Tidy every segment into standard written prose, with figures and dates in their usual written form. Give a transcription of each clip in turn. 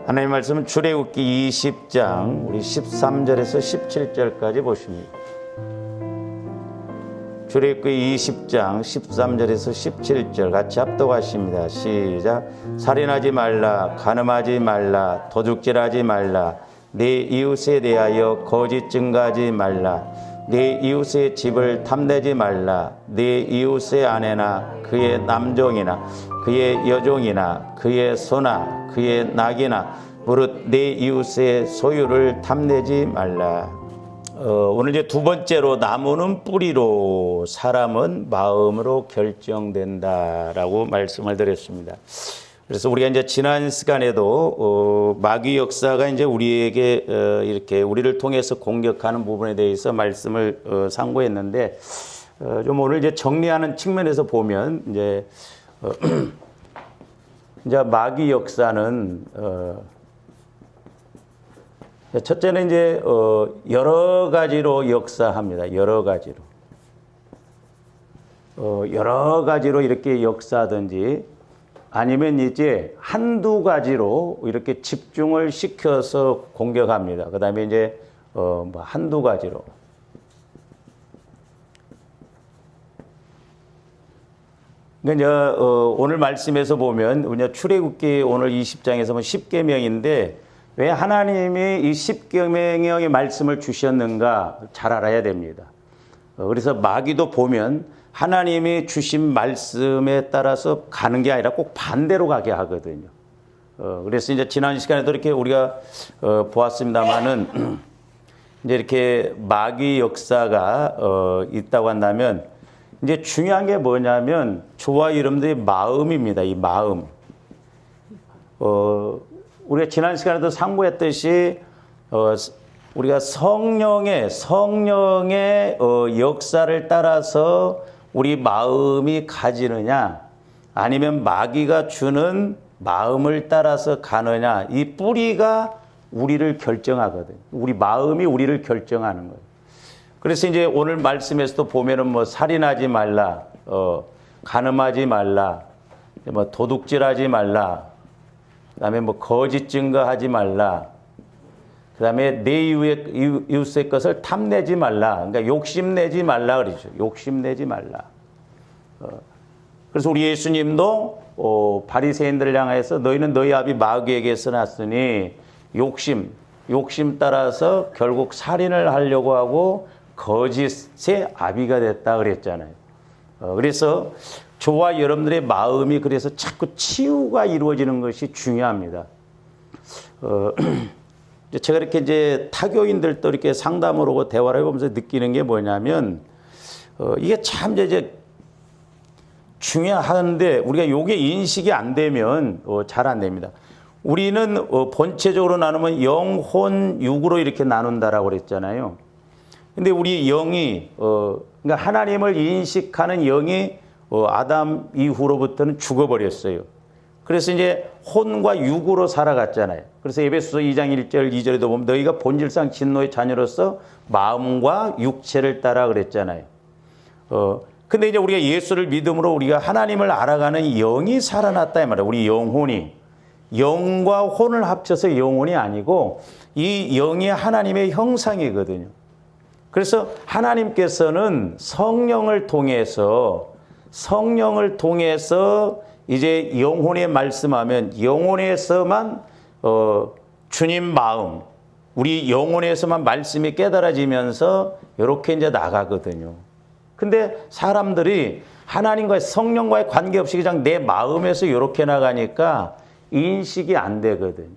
하나님 말씀은 출애굽기 20장 우리 13절에서 17절까지 보십니다. 출애굽기 20장 13절에서 17절 같이 합독하십니다. 시작. 살인하지 말라, 간음하지 말라, 도둑질하지 말라, 내 이웃에 대하여 거짓 증거하지 말라, 내 이웃의 집을 탐내지 말라, 내 이웃의 아내나 그의 남종이나 그의 여종이나 그의 소나 그의 낙이나 무릇 내 이웃의 소유를 탐내지 말라. 오늘 이제 두 번째로 나무는 뿌리로 사람은 마음으로 결정된다라고 말씀을 드렸습니다. 그래서 우리가 이제 지난 시간에도 마귀 역사가 이제 우리에게 이렇게 우리를 통해서 공격하는 부분에 대해서 말씀을 상고했는데 좀 오늘 이제 정리하는 측면에서 보면 이제 이제 마귀 역사는 첫째는 이제 여러 가지로 역사합니다. 여러 가지로 이렇게 역사하든지 아니면 이제 한두 가지로 이렇게 집중을 시켜서 공격합니다. 그 다음에 이제 뭐 한두 가지로. 그러니까 이제 오늘 말씀에서 보면 우리 출애굽기 오늘 20장에서 보면 10계명인데 왜 하나님이 이 10계명의 말씀을 주셨는가 잘 알아야 됩니다. 그래서 마귀도 보면 하나님이 주신 말씀에 따라서 가는 게 아니라 꼭 반대로 가게 하거든요. 그래서 이제 지난 시간에도 이렇게 우리가 보았습니다만은 이제 이렇게 마귀 역사가 있다고 한다면 이제 중요한 게 뭐냐면 저와 여러분들의 마음입니다. 이 마음. 우리가 지난 시간에도 상고했듯이 우리가 성령의 역사를 따라서 우리 마음이 가지느냐 아니면 마귀가 주는 마음을 따라서 가느냐 이 뿌리가 우리를 결정하거든요. 우리 마음이 우리를 결정하는 거예요. 그래서 이제 오늘 말씀에서도 보면은 뭐 살인하지 말라, 간음하지 말라, 뭐 도둑질하지 말라, 그다음에 뭐 거짓 증거하지 말라, 그다음에 내 이웃의 것을 탐내지 말라. 그러니까 욕심내지 말라 그러죠. 욕심내지 말라. 그래서 우리 예수님도 바리새인들을 향해서 너희는 너희 아비 마귀에게서 났으니 욕심 따라서 결국 살인을 하려고 하고 거짓의 아비가 됐다 그랬잖아요. 그래서 저와 여러분들의 마음이 그래서 자꾸 치유가 이루어지는 것이 중요합니다. 제가 이렇게 이제 타교인들도 이렇게 상담을 하고 대화를 해보면서 느끼는 게 뭐냐면, 이게 참 이제 중요한데, 우리가 요게 인식이 안 되면 잘 안 됩니다. 우리는 본체적으로 나누면 영, 혼, 육으로 이렇게 나눈다라고 그랬잖아요. 근데 우리 영이, 그러니까 하나님을 인식하는 영이 아담 이후로부터는 죽어버렸어요. 그래서 이제 혼과 육으로 살아갔잖아요. 그래서 에베소서 2장 1절 2절에도 보면 너희가 본질상 진노의 자녀로서 마음과 육체를 따라 그랬잖아요. 근데 이제 우리가 예수를 믿음으로 우리가 하나님을 알아가는 영이 살아났다 이 말이에요. 우리 영혼이. 영과 혼을 합쳐서 영혼이 아니고 이 영이 하나님의 형상이거든요. 그래서 하나님께서는 성령을 통해서 이제 영혼에 말씀하면 영혼에서만 주님 마음, 우리 영혼에서만 말씀이 깨달아지면서 이렇게 이제 나가거든요. 근데 사람들이 하나님과의 성령과의 관계없이 그냥 내 마음에서 이렇게 나가니까 인식이 안 되거든요.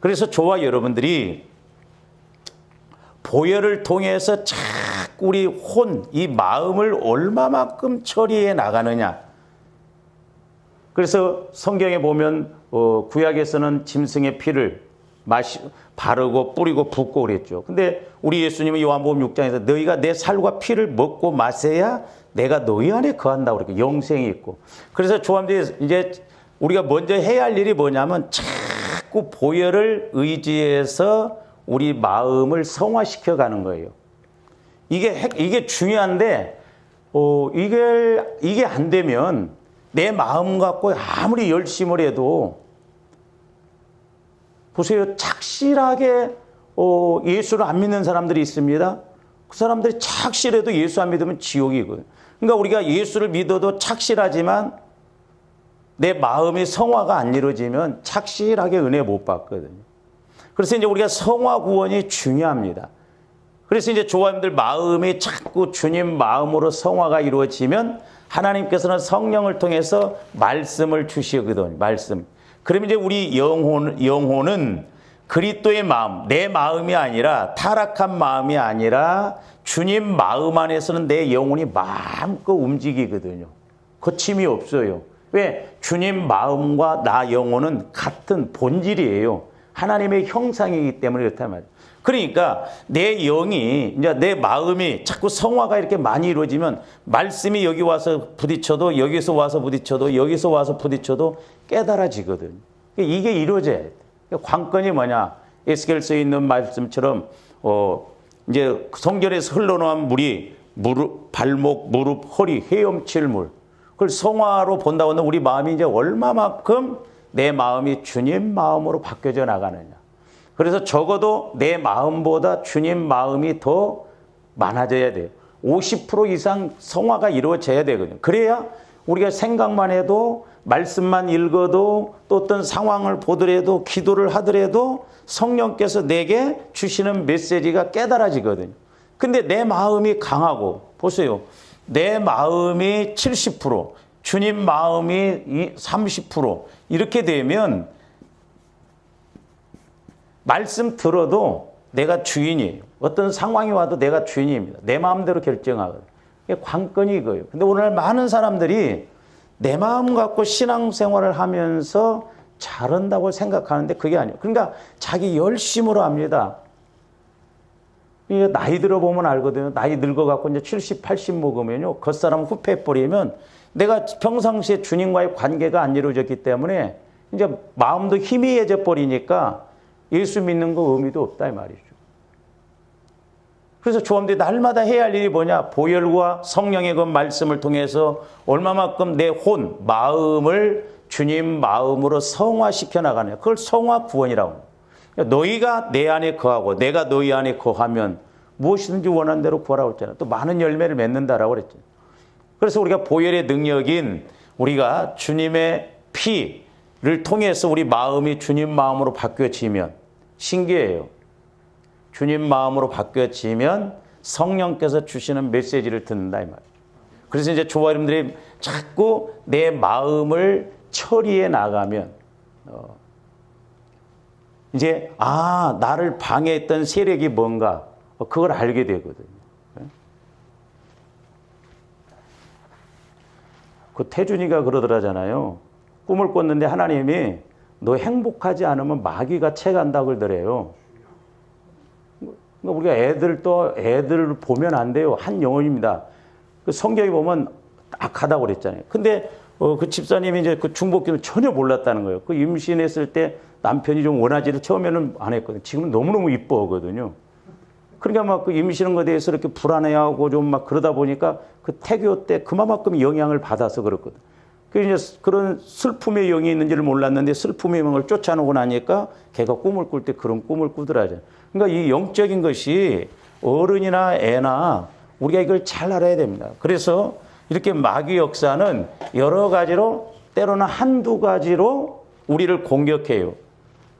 그래서 저와 여러분들이 보혈을 통해서 자꾸 우리 이 마음을 얼마만큼 처리해 나가느냐. 그래서 성경에 보면 구약에서는 짐승의 피를 바르고 뿌리고 붓고 그랬죠. 근데 우리 예수님은 요한복음 6장에서 너희가 내 살과 피를 먹고 마셔야 내가 너희 안에 거한다고 그렇게 영생이 있고. 그래서 조함들이 이제 우리가 먼저 해야 할 일이 뭐냐면 자꾸 보혈을 의지해서 우리 마음을 성화시켜 가는 거예요. 이게 중요한데 이게 안 되면 내 마음 갖고 아무리 열심을 해도 보세요. 착실하게 예수를 안 믿는 사람들이 있습니다. 그 사람들이 착실해도 예수 안 믿으면 지옥이거든요. 그러니까 우리가 예수를 믿어도 착실하지만 내 마음의 성화가 안 이루어지면 착실하게 은혜 못 받거든요. 그래서 이제 우리가 성화 구원이 중요합니다. 그래서 이제 조화님들 마음이 자꾸 주님 마음으로 성화가 이루어지면 하나님께서는 성령을 통해서 말씀을 주시거든요. 말씀. 그러면 이제 우리 영혼은 그리스도의 마음, 내 마음이 아니라 타락한 마음이 아니라 주님 마음 안에서는 내 영혼이 마음껏 움직이거든요. 거침이 없어요. 왜? 주님 마음과 나 영혼은 같은 본질이에요. 하나님의 형상이기 때문에 그렇단 말이에요. 그러니까 내 영이, 이제 내 마음이 자꾸 성화가 이렇게 많이 이루어지면 말씀이 여기 와서 부딪혀도 여기서 와서 부딪혀도 여기서 와서 부딪혀도 깨달아지거든요. 이게 이루어져야 돼. 관건이 뭐냐? 에스겔서에 있는 말씀처럼 이제 성전에서 흘러나온 물이 무릎, 발목, 무릎, 허리, 헤엄칠 물. 그걸 성화로 본다고 하면 우리 마음이 이제 얼마만큼 내 마음이 주님 마음으로 바뀌어져 나가느냐. 그래서 적어도 내 마음보다 주님 마음이 더 많아져야 돼요. 50% 이상 성화가 이루어져야 되거든요. 그래야 우리가 생각만 해도 말씀만 읽어도 또 어떤 상황을 보더라도 기도를 하더라도 성령께서 내게 주시는 메시지가 깨달아지거든요. 근데 내 마음이 강하고 보세요. 내 마음이 70%, 주님 마음이 30% 이렇게 되면 말씀 들어도 내가 주인이에요. 어떤 상황이 와도 내가 주인입니다. 내 마음대로 결정하거든요. 이게 관건이 이거예요. 근데 오늘 많은 사람들이 내 마음 갖고 신앙생활을 하면서 잘한다고 생각하는데 그게 아니에요. 그러니까 자기 열심으로 합니다. 나이 들어보면 알거든요. 나이 늙어갖고 이제 70, 80 먹으면요. 겉사람 후패해버리면 내가 평상시에 주님과의 관계가 안 이루어졌기 때문에 이제 마음도 희미해져 버리니까 예수 믿는 거 의미도 없다 이 말이죠. 그래서 조함들이 날마다 해야 할 일이 뭐냐? 보혈과 성령의 그 말씀을 통해서 얼마만큼 내 혼, 마음을 주님 마음으로 성화시켜 나가느냐. 그걸 성화 구원이라고 합니다. 너희가 내 안에 거하고 내가 너희 안에 거하면 무엇이든지 원하는 대로 구하라고 했잖아요. 또 많은 열매를 맺는다라고 그랬죠. 그래서 우리가 보혈의 능력인 우리가 주님의 피를 통해서 우리 마음이 주님 마음으로 바뀌어지면 신기해요. 주님 마음으로 바뀌어지면 성령께서 주시는 메시지를 듣는다 이 말이에요. 그래서 이제 조화님들이 자꾸 내 마음을 처리해 나가면 이제 나를 방해했던 세력이 뭔가 그걸 알게 되거든요. 그 태준이가 그러더라잖아요. 꿈을 꿨는데 하나님이 너 행복하지 않으면 마귀가 채간다고 그러더래요. 우리가 애들 보면 안 돼요. 한 영혼입니다. 그 성경에 보면 악하다고 그랬잖아요. 근데 그 집사님이 이제 그 중복기를 전혀 몰랐다는 거예요. 그 임신했을 때 남편이 좀 원하지를 처음에는 안 했거든요. 지금은 너무너무 이뻐하거든요. 그러니까 막 그 임신한 것에 대해서 이렇게 불안해하고 좀 막 그러다 보니까 그 태교 때 그만큼 영향을 받아서 그렇거든. 그래서 그런 슬픔의 영이 있는지를 몰랐는데 슬픔의 영을 쫓아내고 나니까 걔가 꿈을 꿀 때 그런 꿈을 꾸더라고요. 그러니까 이 영적인 것이 어른이나 애나 우리가 이걸 잘 알아야 됩니다. 그래서 이렇게 마귀 역사는 여러 가지로 때로는 한두 가지로 우리를 공격해요.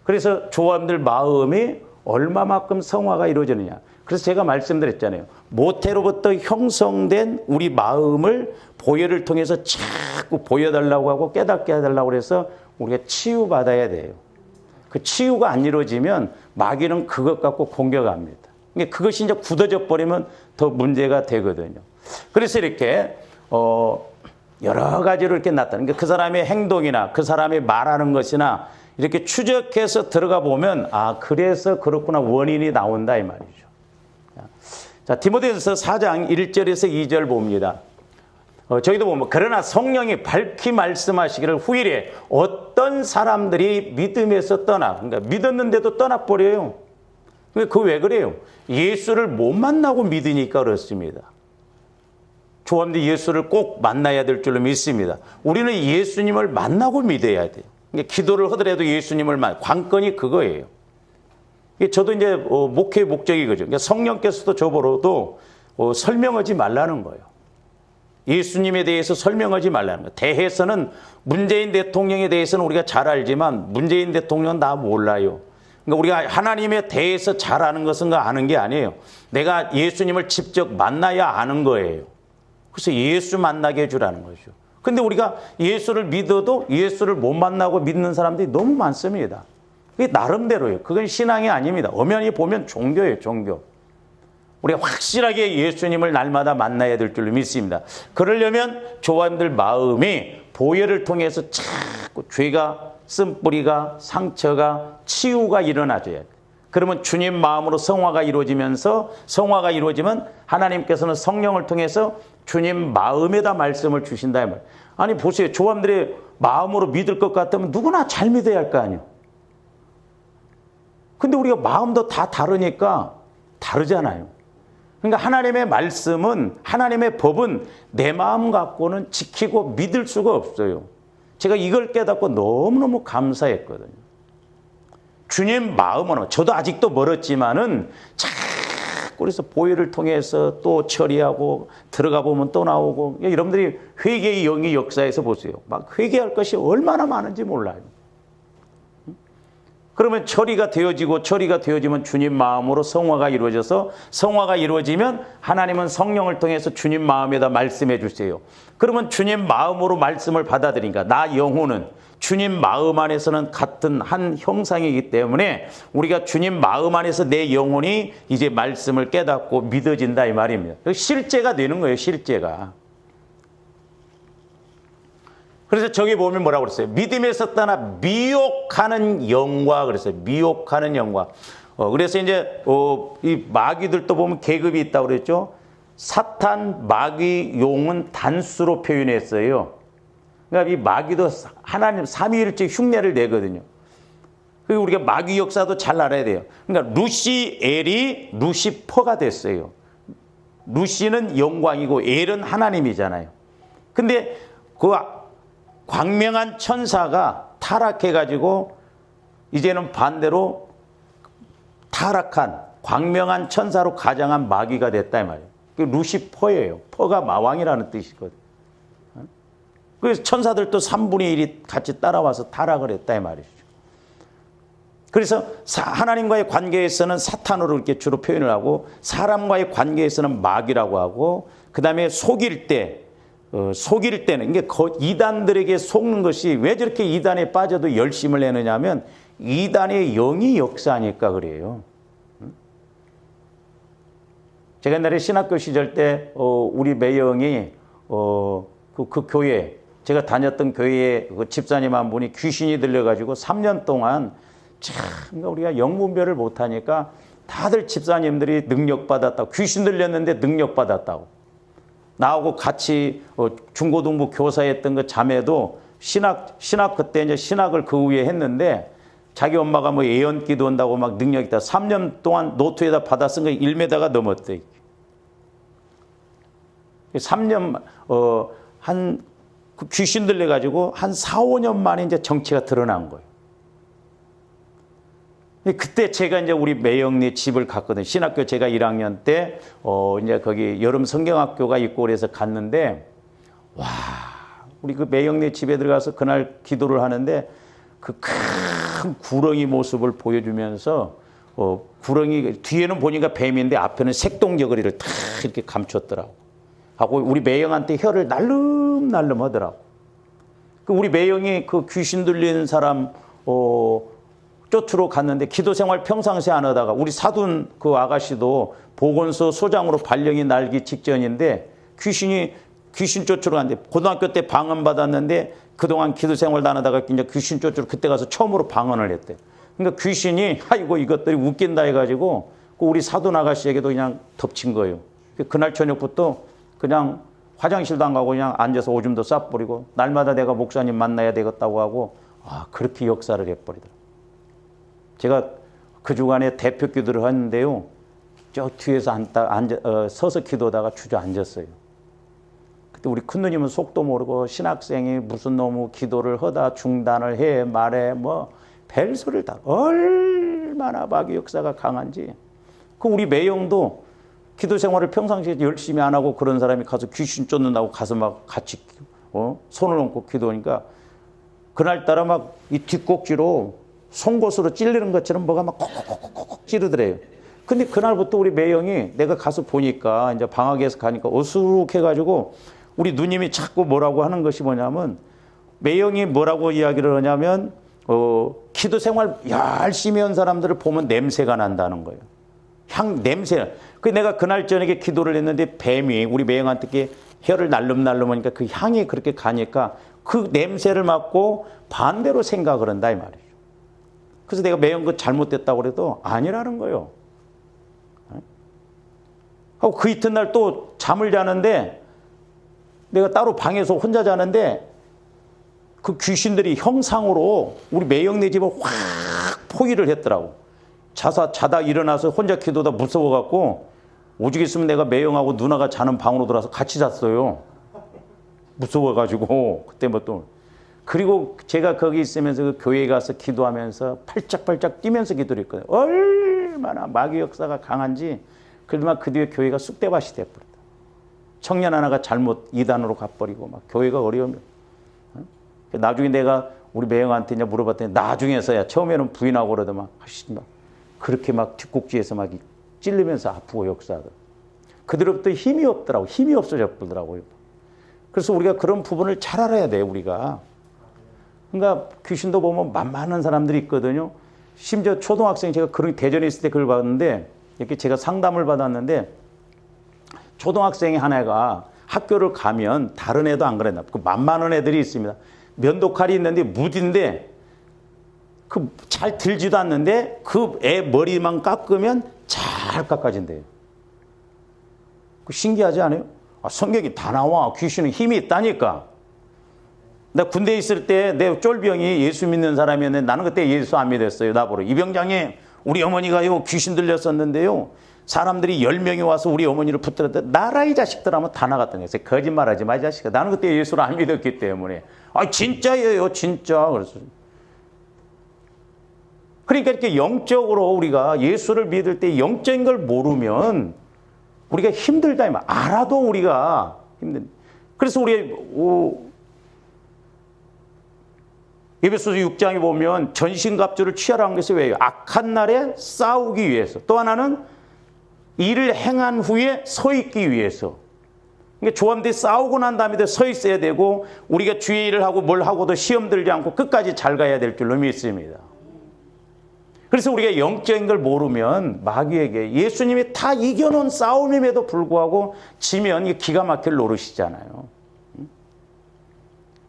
그래서 조함들 마음이 얼마만큼 성화가 이루어지느냐. 그래서 제가 말씀드렸잖아요. 모태로부터 형성된 우리 마음을 보혈을 통해서 자꾸 보여달라고 하고 깨닫게 해달라고 해서 우리가 치유받아야 돼요. 그 치유가 안 이루어지면 마귀는 그것 갖고 공격합니다. 그것이 이제 굳어져 버리면 더 문제가 되거든요. 그래서 이렇게 여러 가지로 이렇게 나타나는 그 사람의 행동이나 그 사람이 말하는 것이나 이렇게 추적해서 들어가 보면 그래서 그렇구나 원인이 나온다 이 말이죠. 자, 디모데전서 4장 1절에서 2절 봅니다. 저희도 보면 그러나 성령이 밝히 말씀하시기를 후일에 어떤 사람들이 믿음에서 그러니까 믿었는데도 떠나버려요. 그 왜 그래요? 예수를 못 만나고 믿으니까 그렇습니다. 조함도 예수를 꼭 만나야 될 줄로 믿습니다. 우리는 예수님을 만나고 믿어야 돼요. 기도를 하더라도 예수님을 관건이 그거예요. 저도 이제 목회의 목적이 그죠. 그러니까 성령께서도 저보고도 설명하지 말라는 거예요. 예수님에 대해서 설명하지 말라는 거예요. 대해서는 문재인 대통령에 대해서는 우리가 잘 알지만 문재인 대통령은 다 몰라요. 그러니까 우리가 하나님에 대해서 잘 아는 것은 아는 게 아니에요. 내가 예수님을 직접 만나야 아는 거예요. 그래서 예수 만나게 해주라는 거죠. 근데 우리가 예수를 믿어도 예수를 못 만나고 믿는 사람들이 너무 많습니다. 그게 나름대로예요. 그건 신앙이 아닙니다. 엄연히 보면 종교예요, 종교. 우리가 확실하게 예수님을 날마다 만나야 될 줄로 믿습니다. 그러려면 조화님들 마음이 보혈을 통해서 자꾸 죄가, 쓴뿌리가, 상처가, 치유가 일어나줘야 돼요. 그러면 주님 마음으로 성화가 이루어지면서 성화가 이루어지면 하나님께서는 성령을 통해서 주님 마음에다 말씀을 주신다 이 말. 아니 보세요. 조화님들의 마음으로 믿을 것 같으면 누구나 잘 믿어야 할 거 아니에요. 근데 우리가 마음도 다 다르니까 다르잖아요. 그러니까 하나님의 말씀은, 하나님의 법은 내 마음 갖고는 지키고 믿을 수가 없어요. 제가 이걸 깨닫고 너무너무 감사했거든요. 주님 마음은, 저도 아직도 멀었지만은 자꾸 그래서 보혈을 통해서 또 처리하고 들어가 보면 또 나오고, 여러분들이 회개의 영이 역사에서 보세요. 막 회개할 것이 얼마나 많은지 몰라요. 그러면 처리가 되어지면 주님 마음으로 성화가 이루어져서 성화가 이루어지면 하나님은 성령을 통해서 주님 마음에다 말씀해 주세요. 그러면 주님 마음으로 말씀을 받아들이니까 나 영혼은 주님 마음 안에서는 같은 한 형상이기 때문에 우리가 주님 마음 안에서 내 영혼이 이제 말씀을 깨닫고 믿어진다 이 말입니다. 실제가 되는 거예요, 실제가. 그래서 저기 보면 뭐라고 그랬어요? 믿음에서 떠나 미혹하는 영과 그랬어요. 미혹하는 영과. 그래서 이제 이 마귀들도 보면 계급이 있다고 그랬죠. 사탄, 마귀, 용은 단수로 표현했어요. 그러니까 이 마귀도 하나님 삼위일체 흉내를 내거든요. 그리고 우리가 마귀 역사도 잘 알아야 돼요. 그러니까 루시엘이 루시퍼가 됐어요. 루시는 영광이고 엘은 하나님이잖아요. 근데 그 광명한 천사가 타락해가지고 이제는 반대로 타락한 광명한 천사로 가장한 마귀가 됐다 이 말이에요. 루시퍼예요. 퍼가 마왕이라는 뜻이거든요. 그래서 천사들도 3분의 1이 같이 따라와서 타락을 했다 이 말이죠. 그래서 하나님과의 관계에서는 사탄으로 이렇게 주로 표현을 하고 사람과의 관계에서는 마귀라고 하고 그 다음에 속일 때는 이게 이단들에게 속는 것이 왜 저렇게 이단에 빠져도 열심을 내느냐면 이단의 영이 역사하니까 그래요. 제가 옛날에 신학교 시절 때 우리 매형이 그 교회 제가 다녔던 교회에 그 집사님 한 분이 귀신이 들려가지고 3년 동안 참 우리가 영분별을 못하니까 다들 집사님들이 능력받았다고 귀신 들렸는데 능력받았다고 나하고 같이 중고등부 교사했던 그 자매도 신학 그때 이제 신학을 그 후에 했는데 자기 엄마가 뭐 예언기도 한다고 막 능력 있다. 3년 동안 노트에다 받아 쓴 거 1m가 넘었대. 3년 그 귀신 들려가지고 한 4, 5년 만에 이제 정체가 드러난 거예요. 그때 제가 이제 우리 매영리 집을 갔거든요. 신학교 제가 1학년 때, 이제 거기 여름 성경학교가 있고 그래서 갔는데, 와, 우리 그 매영리 집에 들어가서 그날 기도를 하는데, 그 큰 구렁이 모습을 보여주면서, 구렁이, 뒤에는 보니까 뱀인데 앞에는 색동저고리를 다 이렇게 감췄더라고. 하고 우리 매영한테 혀를 날름날름 하더라고. 그 우리 매영이 그 귀신 들리는 사람, 쫓으러 갔는데 기도 생활 평상시에 안 하다가 우리 사돈 그 아가씨도 보건소 소장으로 발령이 날기 직전인데 귀신 쫓으러 갔는데 고등학교 때 방언 받았는데 그동안 기도 생활도 안 하다가 이제 귀신 쫓으러 그때 가서 처음으로 방언을 했대. 그러니까 귀신이 아이고 이것들이 웃긴다 해가지고 우리 사돈 아가씨에게도 그냥 덮친 거예요. 그날 저녁부터 그냥 화장실도 안 가고 그냥 앉아서 오줌도 싹 뿌리고 날마다 내가 목사님 만나야 되겠다고 하고 그렇게 역사를 해버리더라고요. 제가 그 주간에 대표 기도를 했는데요. 저 뒤에서 서서 기도하다가 주저앉았어요. 그때 우리 큰누님은 속도 모르고 신학생이 무슨 놈의 기도를 하다 중단을 해 말해 뭐 벨소리를 다 얼마나 얼마나 마귀 역사가 강한지. 그 우리 매형도 기도 생활을 평상시에 열심히 안 하고 그런 사람이 가서 귀신 쫓는다고 가서 막 같이 손을 얹고 기도하니까 그날따라 막 이 뒷꼭지로 송곳으로 찔리는 것처럼 뭐가 막 콕콕콕콕 찌르더래요. 근데 그날부터 우리 매형이 내가 가서 보니까 이제 방학에서 가니까 어수룩해가지고 우리 누님이 자꾸 뭐라고 하는 것이 뭐냐면 매형이 뭐라고 이야기를 하냐면 기도 생활 열심히 한 사람들을 보면 냄새가 난다는 거예요. 냄새. 그 내가 그날 저녁에 기도를 했는데 뱀이 우리 매형한테 이렇게 혀를 날름날름 하니까 그 향이 그렇게 가니까 그 냄새를 맡고 반대로 생각을 한다 이 말이에요. 그래서 내가 매형 그 잘못됐다고 그래도 아니라는 거예요. 하고 그 이튿날 또 잠을 자는데 내가 따로 방에서 혼자 자는데 그 귀신들이 형상으로 우리 매형네 집을 확 포위를 했더라고. 자다 일어나서 혼자 기도다 무서워갖고 오죽 있으면 내가 매형하고 누나가 자는 방으로 들어와서 같이 잤어요. 무서워가지고 그때 뭐 또 그리고 제가 거기 있으면서 그 교회에 가서 기도하면서 팔짝팔짝 뛰면서 기도를 했거든요. 얼마나 마귀 역사가 강한지. 그러더만 그 뒤에 교회가 쑥대밭이 돼버렸다. 청년 하나가 잘못 이단으로 가버리고 막 교회가 어려우면 나중에 내가 우리 매형한테 이제 물어봤더니 나중에서야 처음에는 부인하고 그러더만 막 그렇게 막 뒷꼭지에서 막 찔리면서 아프고 역사하더라고요. 그들로부터 힘이 없더라고. 힘이 없어져 버리더라고요. 그래서 우리가 그런 부분을 잘 알아야 돼요, 우리가. 그러니까 귀신도 보면 만만한 사람들이 있거든요. 심지어 초등학생 제가 그런 대전에 있을 때 그걸 봤는데 이렇게 제가 상담을 받았는데 초등학생이 하나가 학교를 가면 다른 애도 안 그랬나. 그 만만한 애들이 있습니다. 면도칼이 있는데 무딘데 그 잘 들지도 않는데 그 애 머리만 깎으면 잘 깎아진대요. 그 신기하지 않아요? 성경이 다 나와. 귀신은 힘이 있다니까. 나 군대에 있을 때 내 쫄병이 예수 믿는 사람이었는데 나는 그때 예수 안 믿었어요. 나보러. 이병장에 우리 어머니가요 귀신 들렸었는데요. 사람들이 10명이 와서 우리 어머니를 붙들었대. 나라 이 자식들 하면 다 나갔다는 거예요. 거짓말하지 마 이 자식아. 나는 그때 예수를 안 믿었기 때문에. 진짜예요 진짜. 그래서 그러니까 이렇게 영적으로 우리가 예수를 믿을 때 영적인 걸 모르면 우리가 힘들다. 알아도 우리가 힘든. 그래서 우리 에베소서 6장에 보면 전신갑주를 취하라는 것이 왜요? 악한 날에 싸우기 위해서. 또 하나는 일을 행한 후에 서 있기 위해서. 그러니까 조합대 싸우고 난 다음에 서 있어야 되고 우리가 주의 일을 하고 뭘 하고도 시험 들지 않고 끝까지 잘 가야 될 줄로 믿습니다. 그래서 우리가 영적인 걸 모르면 마귀에게 예수님이 다 이겨놓은 싸움임에도 불구하고 지면 기가 막힐 노릇이잖아요.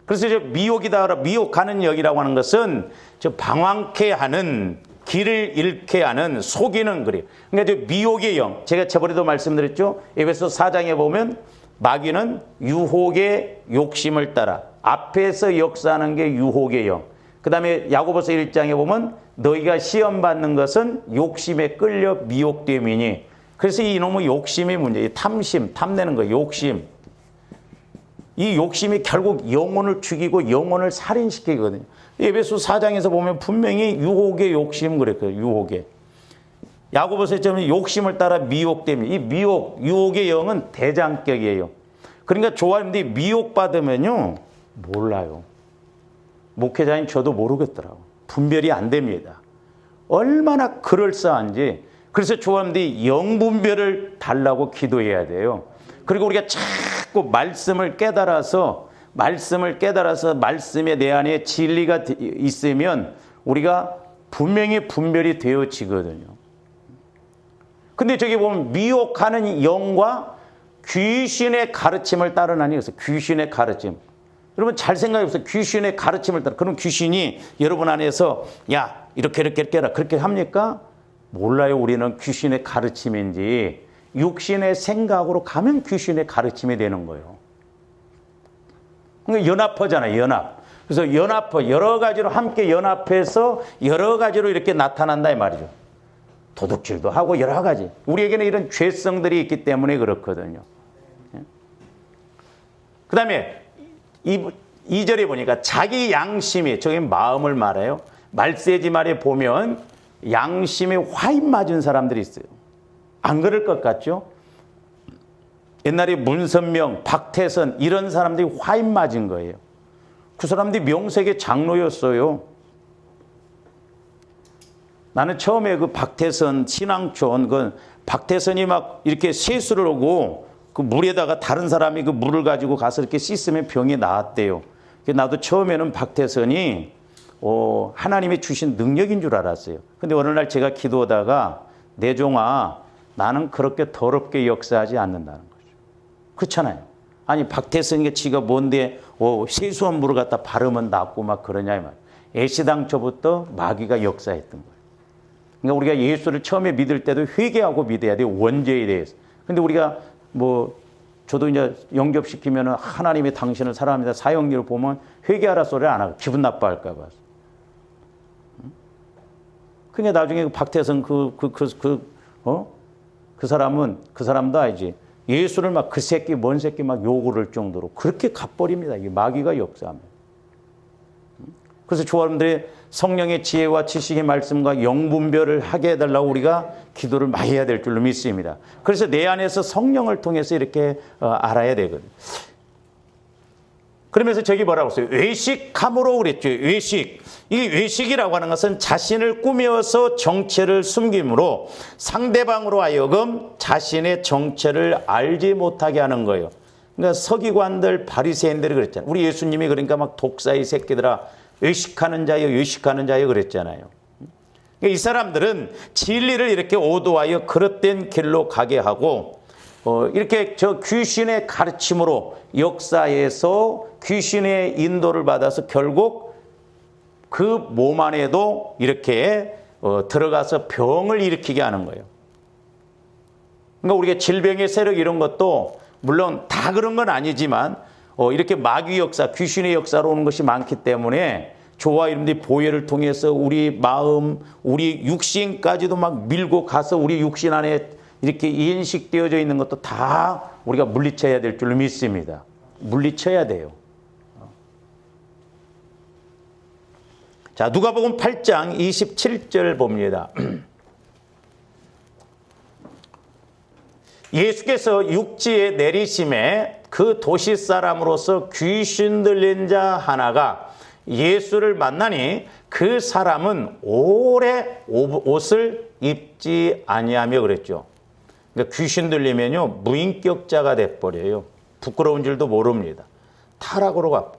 그래서 이제 미혹이다, 미혹하는 영이라고 하는 것은 저 방황케 하는, 길을 잃게 하는, 속이는 그래요. 그러니까 저 미혹의 영, 제가 저번에도 말씀드렸죠. 에베소 4장에 보면 마귀는 유혹의 욕심을 따라 앞에서 역사하는 게 유혹의 영. 그 다음에 야고보서 1장에 보면 너희가 시험 받는 것은 욕심에 끌려 미혹됨이니. 그래서 이놈의 욕심이 문제예요. 탐심, 탐내는 거, 욕심. 이 욕심이 결국 영혼을 죽이고 영혼을 살인시키거든요. 에베소 4장에서 보면 분명히 유혹의 욕심 그랬거든요. 유혹의. 야고보서에 보면 욕심을 따라 미혹됨이. 이 미혹, 유혹의 영은 대장격이에요. 그러니까 조아님들이 미혹받으면요. 몰라요. 목회자인 저도 모르겠더라고요. 분별이 안 됩니다. 얼마나 그럴싸한지. 그래서 조아님들이 영분별을 달라고 기도해야 돼요. 그리고 우리가 자꾸 말씀을 깨달아서 말씀에 내 안에 진리가 있으면 우리가 분명히 분별이 되어지거든요. 근데 저기 보면 미혹하는 영과 귀신의 가르침을 따르나니 그래서 귀신의 가르침. 여러분 잘 생각해 보세요. 귀신의 가르침을 따라. 그럼 귀신이 여러분 안에서 야 이렇게 해라 그렇게 합니까? 몰라요. 우리는 귀신의 가르침인지 육신의 생각으로 가면 귀신의 가르침이 되는 거예요. 그러니까 연합하잖아요. 연합. 그래서 여러 가지로 함께 연합해서 여러 가지로 이렇게 나타난다 이 말이죠. 도둑질도 하고 여러 가지. 우리에게는 이런 죄성들이 있기 때문에 그렇거든요. 그 다음에 2절에 보니까 자기 양심이, 저기 마음을 말해요. 말세지 말에 보면 양심에 화인 맞은 사람들이 있어요. 안 그럴 것 같죠? 옛날에 문선명, 박태선 이런 사람들이 화인 맞은 거예요. 그 사람들이 명색의 장로였어요. 나는 처음에 그 박태선 신앙촌, 그 박태선이 막 이렇게 세수를 하고 그 물에다가 다른 사람이 그 물을 가지고 가서 이렇게 씻으면 병이 나았대요. 나도 처음에는 박태선이 하나님이 주신 능력인 줄 알았어요. 근데 어느 날 제가 기도하다가 내 종아, 나는 그렇게 더럽게 역사하지 않는다는 거죠. 그렇잖아요. 아니 박태선이 지가 뭔데 세수한 물을 갖다 바르면 낫고 막 그러냐 이 말. 애시당초부터 마귀가 역사했던 거예요. 그러니까 우리가 예수를 처음에 믿을 때도 회개하고 믿어야 돼요. 원죄에 대해서. 근데 우리가 저도 이제 영접시키면 하나님이 당신을 사랑합니다. 사형리를 보면 회개하라 소리를 안 하고 기분 나빠할까 봐. 그러니까 나중에 박태선 그 사람도 알지. 예수를 막 그 새끼 뭔 새끼 막 욕을 할 정도로 그렇게 갚버립니다. 이게 마귀가 역사합니다. 그래서 조아님들이 성령의 지혜와 지식의 말씀과 영분별을 하게 해달라고 우리가 기도를 많이 해야 될 줄로 믿습니다. 그래서 내 안에서 성령을 통해서 이렇게 알아야 되거든요. 그러면서 저기 뭐라고 했어요? 외식함으로 그랬죠. 외식. 이 외식이라고 하는 것은 자신을 꾸며서 정체를 숨김으로 상대방으로 하여금 자신의 정체를 알지 못하게 하는 거예요. 그러니까 서기관들, 바리새인들이 그랬잖아요. 우리 예수님이 그러니까 막 독사의 새끼들아 외식하는 자여 외식하는 자여 그랬잖아요. 그러니까 이 사람들은 진리를 이렇게 오도하여 그릇된 길로 가게 하고 이렇게 저 귀신의 가르침으로 역사에서 귀신의 인도를 받아서 결국 그 몸 안에도 이렇게 들어가서 병을 일으키게 하는 거예요. 그러니까 우리가 질병의 세력 이런 것도 물론 다 그런 건 아니지만 이렇게 마귀 역사, 귀신의 역사로 오는 것이 많기 때문에 저와 여러분들이 보혈을 통해서 우리 마음, 우리 육신까지도 막 밀고 가서 우리 육신 안에 이렇게 인식되어져 있는 것도 다 우리가 물리쳐야 될 줄로 믿습니다. 물리쳐야 돼요. 자, 누가복음 8장 27절 봅니다. 예수께서 육지에 내리심에 그 도시 사람으로서 귀신 들린 자 하나가 예수를 만나니 그 사람은 오래 옷을 입지 아니하며 그랬죠. 그러니까 귀신 들리면요 무인격자가 돼버려요. 부끄러운 줄도 모릅니다. 타락으로 가.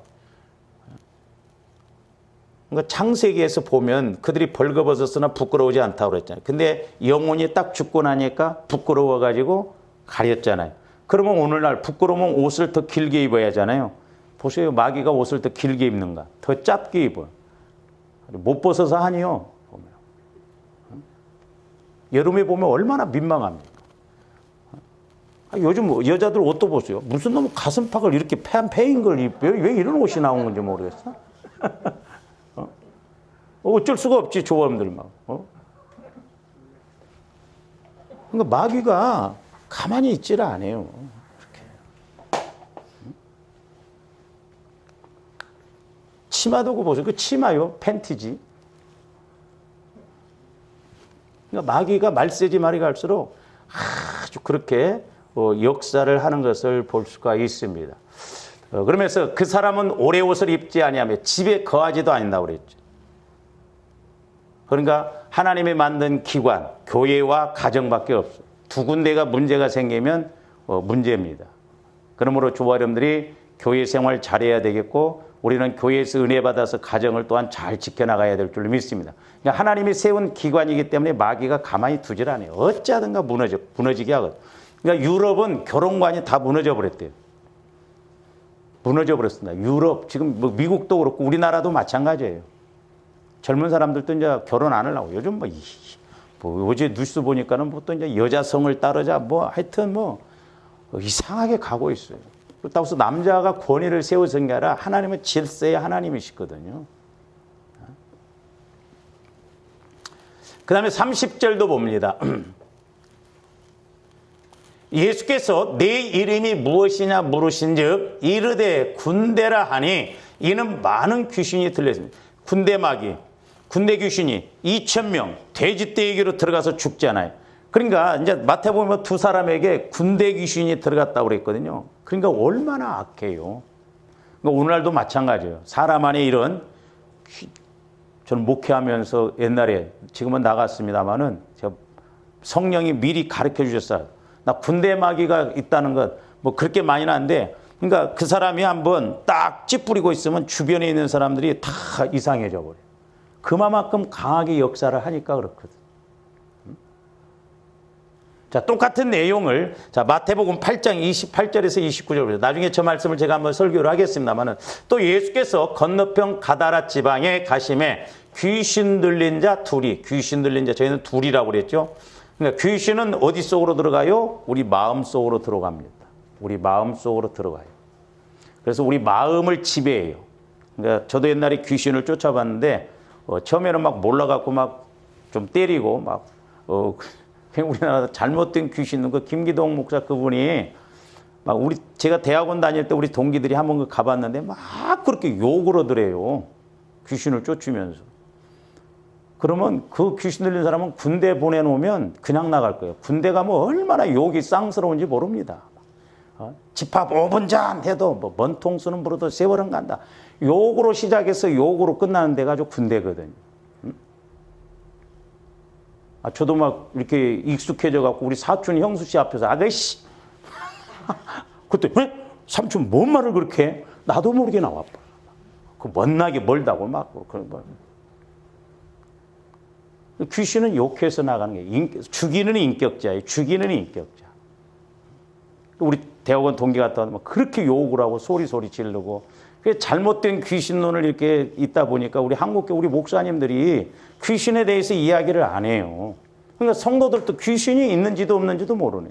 그러니까 창세기에서 보면 그들이 벌거벗었으나 부끄러우지 않다고 그랬잖아요. 근데 영혼이 딱 죽고 나니까 부끄러워가지고 가렸잖아요. 그러면 오늘날 부끄러우면 옷을 더 길게 입어야 하잖아요. 보세요. 마귀가 옷을 더 길게 입는가? 더 짧게 입어요. 못 벗어서 하니요. 보면. 여름에 보면 얼마나 민망합니까? 요즘 여자들 옷도 보세요. 무슨 놈 가슴팍을 이렇게 패인 걸 입어요? 왜 이런 옷이 나온 건지 모르겠어. 어쩔 수가 없지, 조원들 막. 그러니까 마귀가 가만히 있지를 않아요. 이렇게. 치마도 보세요. 그 치마요, 팬티지. 그러니까 마귀가 말세지 말이 갈수록 아주 그렇게 역사를 하는 것을 볼 수가 있습니다. 그러면서 그 사람은 오래 옷을 입지 아니하며 집에 거하지도 않는다고 그랬죠. 그러니까 하나님이 만든 기관, 교회와 가정밖에 없어요. 두 군데가 문제가 생기면 문제입니다. 그러므로 조아령들이 교회 생활 잘해야 되겠고 우리는 교회에서 은혜 받아서 가정을 또한 잘 지켜나가야 될 줄로 믿습니다. 그러니까 하나님이 세운 기관이기 때문에 마귀가 가만히 두질 않아요. 어찌하든가 무너지게 하거든요. 그러니까 유럽은 결혼관이 다 무너져 버렸대요. 무너져 버렸습니다. 유럽, 지금 뭐 미국도 그렇고 우리나라도 마찬가지예요. 젊은 사람들도 이제 결혼 안 하려고. 요즘 뭐 어제 뉴스 보니까는 뭐 또 이제 여자 성을 따르자 뭐 하여튼 뭐 이상하게 가고 있어요. 그렇다고 해서 남자가 권위를 세우는 게 아니라 하나님은 질서의 하나님이시거든요. 그 다음에 30절도 봅니다. 예수께서 내 이름이 무엇이냐 물으신즉 이르되 군대라 하니 이는 많은 귀신이 들렸습니다. 군대 마귀. 군대 귀신이 2,000명 돼지떼기로 들어가서 죽잖아요. 그러니까 이제 마태복음 두 사람에게 군대 귀신이 들어갔다고 그랬거든요. 그러니까 얼마나 악해요. 그러니까 오늘날도 마찬가지예요. 사람 안에 이런, 저는 목회하면서 옛날에, 지금은 나갔습니다마는 제가 성령이 미리 가르쳐 주셨어요. 나 군대 마귀가 있다는 것 뭐 그렇게 많이는 안 돼. 그러니까 그 사람이 한번 딱 찌푸리고 있으면 주변에 있는 사람들이 다 이상해져 버려요. 그만큼 강하게 역사를 하니까 그렇거든. 자, 똑같은 내용을, 자, 마태복음 8장 28절에서 29절, 나중에 저 말씀을 제가 한번 설교를 하겠습니다만은, 또 예수께서 건너편 가다라 지방에 가심에 귀신 들린 자 둘이, 귀신 들린 자, 저희는 둘이라고 그랬죠. 그러니까 귀신은 어디 속으로 들어가요? 우리 마음 속으로 들어갑니다. 우리 마음 속으로 들어가요. 그래서 우리 마음을 지배해요. 그러니까 저도 옛날에 귀신을 쫓아봤는데, 처음에는 막 몰라갖고 막 좀 때리고 막, 그냥 우리나라 잘못된 귀신, 그 김기동 목사 그분이 막 제가 대학원 다닐 때 우리 동기들이 한번 가봤는데 막 그렇게 욕을 하더래요. 귀신을 쫓으면서. 그러면 그 귀신 들린 사람은 군대 보내놓으면 그냥 나갈 거예요. 군대 가면 얼마나 욕이 쌍스러운지 모릅니다. 집합 5분 전 해도 뭐 먼통 쓰는 부로도 세월은 간다. 욕으로 시작해서 욕으로 끝나는 데가 아주 군대거든요. 저도 막 이렇게 익숙해져 갖고 우리 사촌 형수 씨 앞에서 아저씨 그때 삼촌 뭔 말을 그렇게 해? 나도 모르게 나와. 그 멋나게 멀다고 막 그런 거. 귀신은 욕해서 나가는 게 죽이는 인격자예요. 죽이는 인격자. 우리 대학원 동기 갔다 왔는데 그렇게 욕을 하고 소리 지르고 잘못된 귀신론을 이렇게 있다 보니까 우리 한국교 우리 목사님들이 귀신에 대해서 이야기를 안 해요. 그러니까 성도들도 귀신이 있는지도 없는지도 모르네.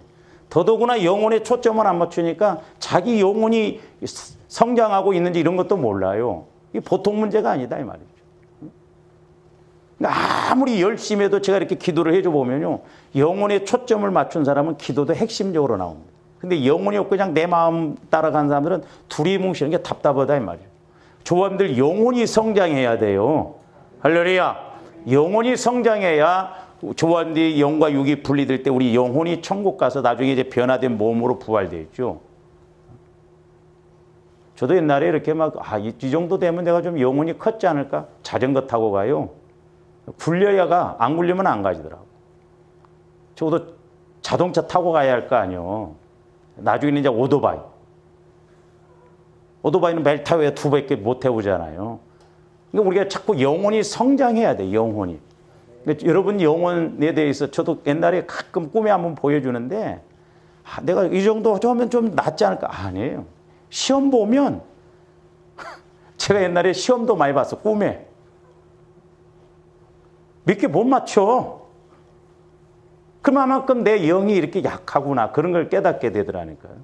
더더구나 영혼에 초점을 안 맞추니까 자기 영혼이 성장하고 있는지 이런 것도 몰라요. 이게 보통 문제가 아니다 이 말이죠. 그러니까 아무리 열심히 해도 제가 이렇게 기도를 해줘 보면요. 영혼에 초점을 맞춘 사람은 기도도 핵심적으로 나옵니다. 근데 영혼이 없고 그냥 내 마음 따라가는 사람들은 두리뭉실한 게 답답하다 이 말이에요. 조원들 영혼이 성장해야 돼요. 할렐루야. 영혼이 성장해야 조원들이 영과 육이 분리될 때 우리 영혼이 천국 가서 나중에 이제 변화된 몸으로 부활되죠. 저도 옛날에 이렇게 막 이 정도 되면 내가 좀 영혼이 컸지 않을까? 자전거 타고 가요. 굴려야가 안 굴리면 안 가지더라고. 적어도 자동차 타고 가야 할 거 아니요. 나중에는 이제 오토바이는 매일 타고 두 배밖에 못 해보잖아요. 그러니까 우리가 자꾸 영혼이 성장해야 돼, 영혼이. 그러니까 여러분 영혼에 대해서 저도 옛날에 가끔 꿈에 한번 보여주는데 내가 이 정도 하면 좀 낫지 않을까? 아니에요. 시험 보면 제가 옛날에 시험도 많이 봤어, 꿈에. 몇 개 못 맞춰. 그만큼 내 영이 이렇게 약하구나. 그런 걸 깨닫게 되더라니까요.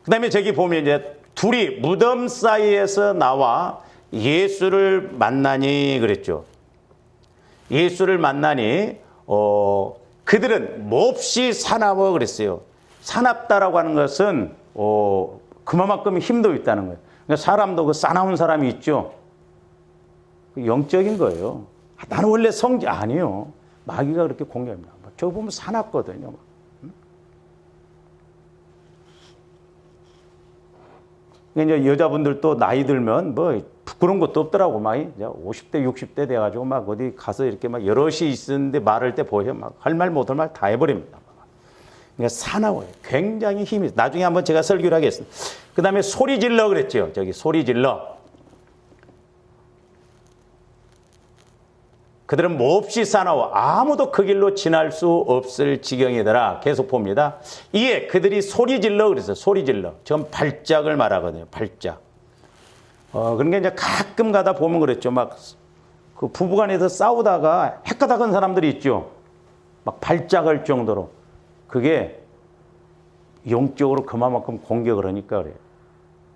그 다음에 저기 보면 이제 둘이 무덤 사이에서 나와 예수를 만나니 그랬죠. 예수를 만나니, 그들은 몹시 사나워 그랬어요. 사납다라고 하는 것은, 그만큼 힘도 있다는 거예요. 그러니까 사람도 그 싸나운 사람이 있죠. 영적인 거예요. 나는 원래 아니요. 마귀가 그렇게 공격합니다. 저거 보면 사납거든요. 이제 여자분들도 나이 들면 뭐 부끄러운 것도 없더라고. 막 50대, 60대 돼가지고 막 어디 가서 이렇게 막 여럿이 있는데 말할 때 보여. 막 할 말 못할 말 다 해버립니다. 그러니까 사나워요. 굉장히 힘이. 나중에 한번 제가 설교를 하겠습니다. 그 다음에 소리 질러 그랬죠. 저기 소리 질러. 그들은 몹시 사나워 아무도 그 길로 지날 수 없을 지경이더라. 계속 봅니다. 이에 그들이 소리 질러 그랬어요. 소리 질러. 지금 발작을 말하거든요. 발작. 그러니까 이제 가끔 가다 보면 그랬죠. 막 그 부부간에서 싸우다가 헷가닥한 사람들이 있죠. 막 발작할 정도로. 그게 영적으로 그만큼 공격을 하니까 그래요.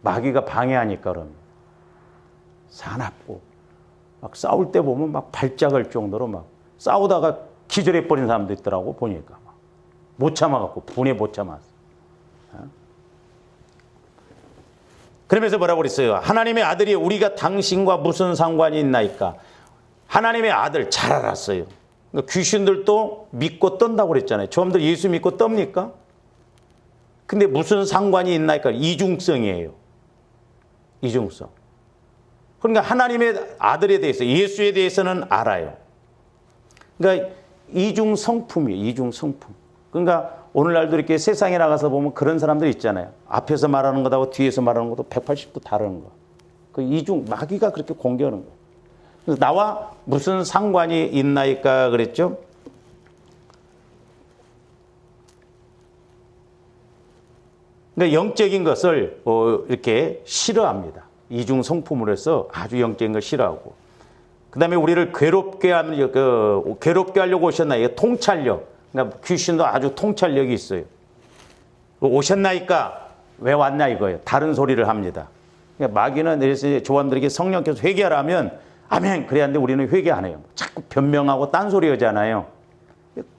마귀가 방해하니까 그럽니다. 사납고. 막 싸울 때 보면 막 발작할 정도로 막 싸우다가 기절해버린 사람도 있더라고, 보니까. 못 참아갖고, 분에 못 참았어. 그러면서 뭐라고 그랬어요? 하나님의 아들이 우리가 당신과 무슨 상관이 있나이까? 하나님의 아들 잘 알았어요. 그러니까 귀신들도 믿고 떤다고 그랬잖아요. 저놈들 예수 믿고 떱니까? 근데 무슨 상관이 있나이까? 이중성이에요. 이중성. 그러니까 하나님의 아들에 대해서, 예수에 대해서는 알아요. 그러니까 이중성품이에요. 이중성품. 그러니까 오늘날도 이렇게 세상에 나가서 보면 그런 사람들 있잖아요. 앞에서 말하는 것하고 뒤에서 말하는 것도 180도 다른 거. 그 이중, 마귀가 그렇게 공격하는 거예요. 그래서 나와 무슨 상관이 있나이까 그랬죠? 그러니까 영적인 것을 이렇게 싫어합니다. 이중 성품으로 해서 아주 영적인 걸 싫어하고. 그 다음에 우리를 괴롭게 하려고 오셨나? 이게 통찰력. 그러니까 귀신도 아주 통찰력이 있어요. 오셨나이까? 왜 왔냐 이거예요. 다른 소리를 합니다. 그러니까 마귀는 그래서 조원들에게 성령께서 회개하라면 아멘. 그래야 하는데 우리는 회개 안 해요. 자꾸 변명하고 딴소리 하잖아요.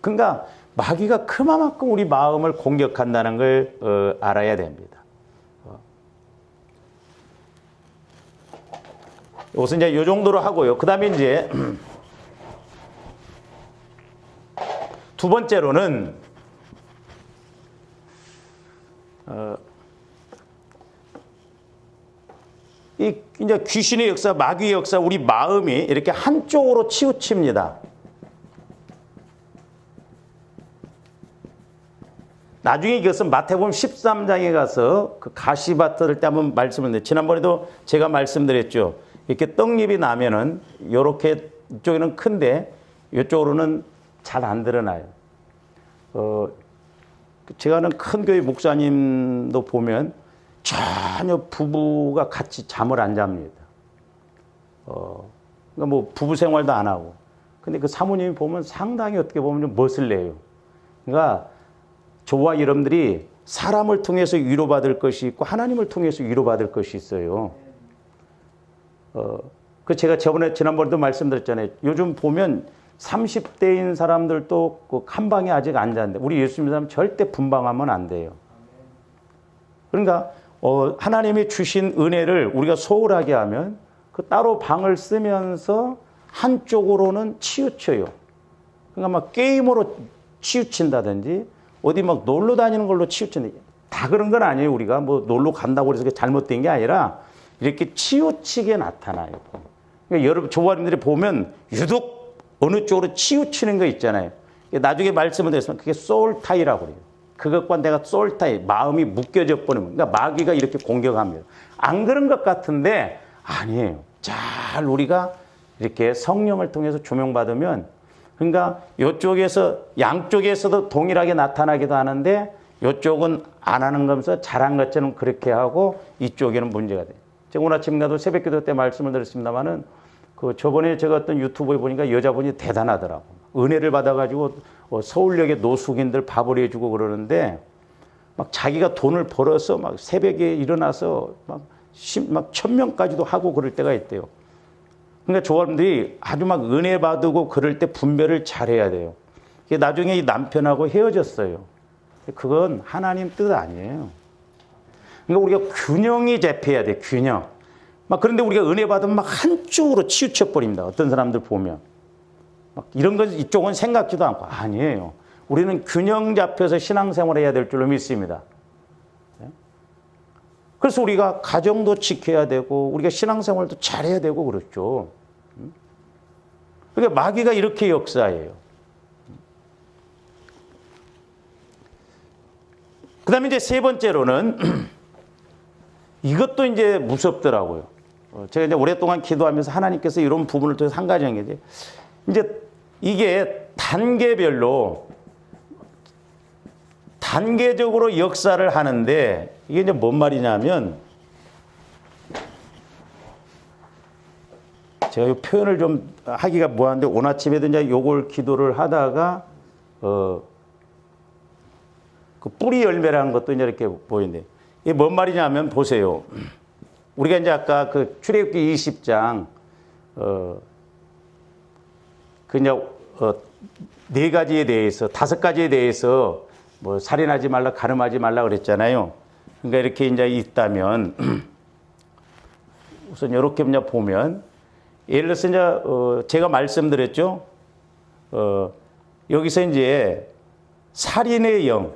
그러니까 마귀가 그만큼 우리 마음을 공격한다는 걸 알아야 됩니다. 이것은 이제 이 정도로 하고요. 그 다음에 이제 두 번째로는 이제 귀신의 역사, 마귀의 역사, 우리 마음이 이렇게 한쪽으로 치우칩니다. 나중에 이것은 마태복음 13장에 가서 그 가시밭을 때 한번 말씀을 드렸는데, 지난번에도 제가 말씀드렸죠. 이렇게 떡잎이 나면은 이렇게 이쪽에는 큰데 이쪽으로는 잘 안 드러나요. 제가 아는 큰 교회 목사님도 보면 전혀 부부가 같이 잠을 안 잡니다. 그러니까 뭐 부부 생활도 안 하고. 근데 그 사모님이 보면 상당히 어떻게 보면 좀 멋을 내요. 그러니까 저와 여러분들이 사람을 통해서 위로받을 것이 있고 하나님을 통해서 위로받을 것이 있어요. 그 제가 지난번에도 말씀드렸잖아요. 요즘 보면 30대인 사람들도 그 한 방에 아직 안 자는데 우리 예수 믿는 사람 절대 분방하면 안 돼요. 그러니까 하나님이 주신 은혜를 우리가 소홀하게 하면 그 따로 방을 쓰면서 한쪽으로는 치우쳐요. 그러니까 막 게임으로 치우친다든지 어디 막 놀러 다니는 걸로 치우친다. 다 그런 건 아니에요. 우리가 뭐 놀러 간다고 해서 잘못된 게 아니라 이렇게 치우치게 나타나요. 그러니까 여러분 조화님들이 보면 유독 어느 쪽으로 치우치는 거 있잖아요. 나중에 말씀을 드렸으면 그게 소울타이라고 그래요. 그것과 내가 소울타이, 마음이 묶여져 버리면, 그러니까 마귀가 이렇게 공격합니다. 안 그런 것 같은데 아니에요. 잘 우리가 이렇게 성령을 통해서 조명받으면, 그러니까 이쪽에서 양쪽에서도 동일하게 나타나기도 하는데 이쪽은 안 하는 거면서 잘한 것처럼 그렇게 하고 이쪽에는 문제가 돼요. 제가 오늘 아침 나도 새벽기도 때 말씀을 드렸습니다만은 그 저번에 제가 어떤 유튜브에 보니까 여자분이 대단하더라고. 은혜를 받아가지고 서울역에 노숙인들 밥을 해주고 그러는데 막 자기가 돈을 벌어서 막 새벽에 일어나서 막 1000명까지도 하고 그럴 때가 있대요. 그러니까 조합원들이 아주 막 은혜 받고 그럴 때 분별을 잘해야 돼요. 나중에 이 남편하고 헤어졌어요. 그건 하나님 뜻 아니에요. 그러니까 우리가 균형이 잡혀야 돼, 균형. 막 그런데 우리가 은혜 받으면 막 한쪽으로 치우쳐 버립니다. 어떤 사람들 보면. 막 이런 건 이쪽은 생각지도 않고. 아니에요. 우리는 균형 잡혀서 신앙생활을 해야 될 줄로 믿습니다. 그래서 우리가 가정도 지켜야 되고 우리가 신앙생활도 잘해야 되고 그렇죠. 그러니까 마귀가 이렇게 역사해요. 그 다음에 이제 세 번째로는 이것도 이제 무섭더라고요. 제가 이제 오랫동안 기도하면서 하나님께서 이런 부분을 통해서 한 가지 한 게 이제 이게 단계적으로 역사를 하는데 이게 이제 뭔 말이냐면 제가 이 표현을 좀 하기가 뭐한데 오늘 아침에도 이제 요걸 기도를 하다가 그 뿌리 열매라는 것도 이제 이렇게 보이는데 이게 뭔 말이냐면 보세요. 우리가 이제 아까 그 출애굽기 20장 네 가지에 대해서 5가지에 대해서 뭐 살인하지 말라, 가늠하지 말라 그랬잖아요. 그러니까 이렇게 이제 있다면 우선 이렇게 그냥 보면 예를 들어서 이제 제가 말씀드렸죠. 여기서 이제 살인의 영,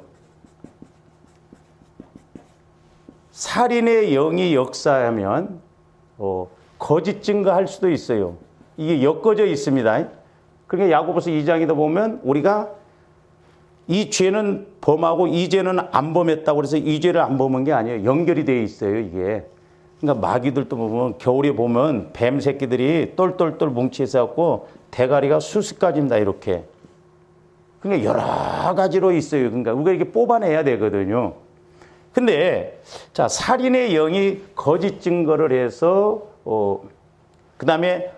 살인의 영이 역사하면 거짓 증거할 수도 있어요. 이게 엮어져 있습니다. 그러니까 야고보서 2장에도 보면 우리가 이 죄는 범하고 이 죄는 안 범했다고 해서 이 죄를 안 범한 게 아니에요. 연결이 되어 있어요, 이게. 그러니까 마귀들도 보면 겨울에 보면 뱀 새끼들이 똘똘똘 뭉치서 갖고 대가리가 수십 가지입니다, 이렇게. 그러니까 여러 가지로 있어요. 그러니까 우리가 이렇게 뽑아내야 되거든요. 근데 자, 살인의 영이 거짓 증거를 해서 그다음에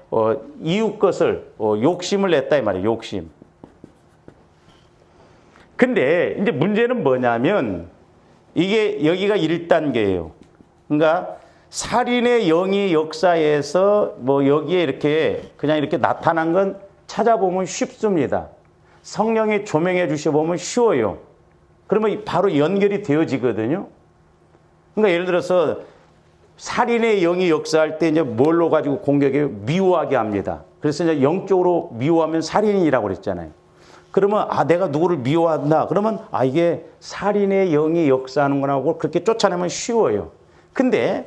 이웃 것을 욕심을 냈다 이 말이에요. 욕심. 근데 이제 문제는 뭐냐면 이게 여기가 1단계예요. 그러니까 살인의 영이 역사에서 뭐 여기에 이렇게 그냥 이렇게 나타난 건 찾아보면 쉽습니다. 성령이 조명해 주셔 보면 쉬워요. 그러면 바로 연결이 되어지거든요. 그러니까 예를 들어서 살인의 영이 역사할 때 이제 뭘로 가지고 공격해 미워하게 합니다. 그래서 이제 영적으로 미워하면 살인이라고 그랬잖아요. 그러면 내가 누구를 미워한다. 그러면 이게 살인의 영이 역사하는 거라고 그렇게 쫓아내면 쉬워요. 근데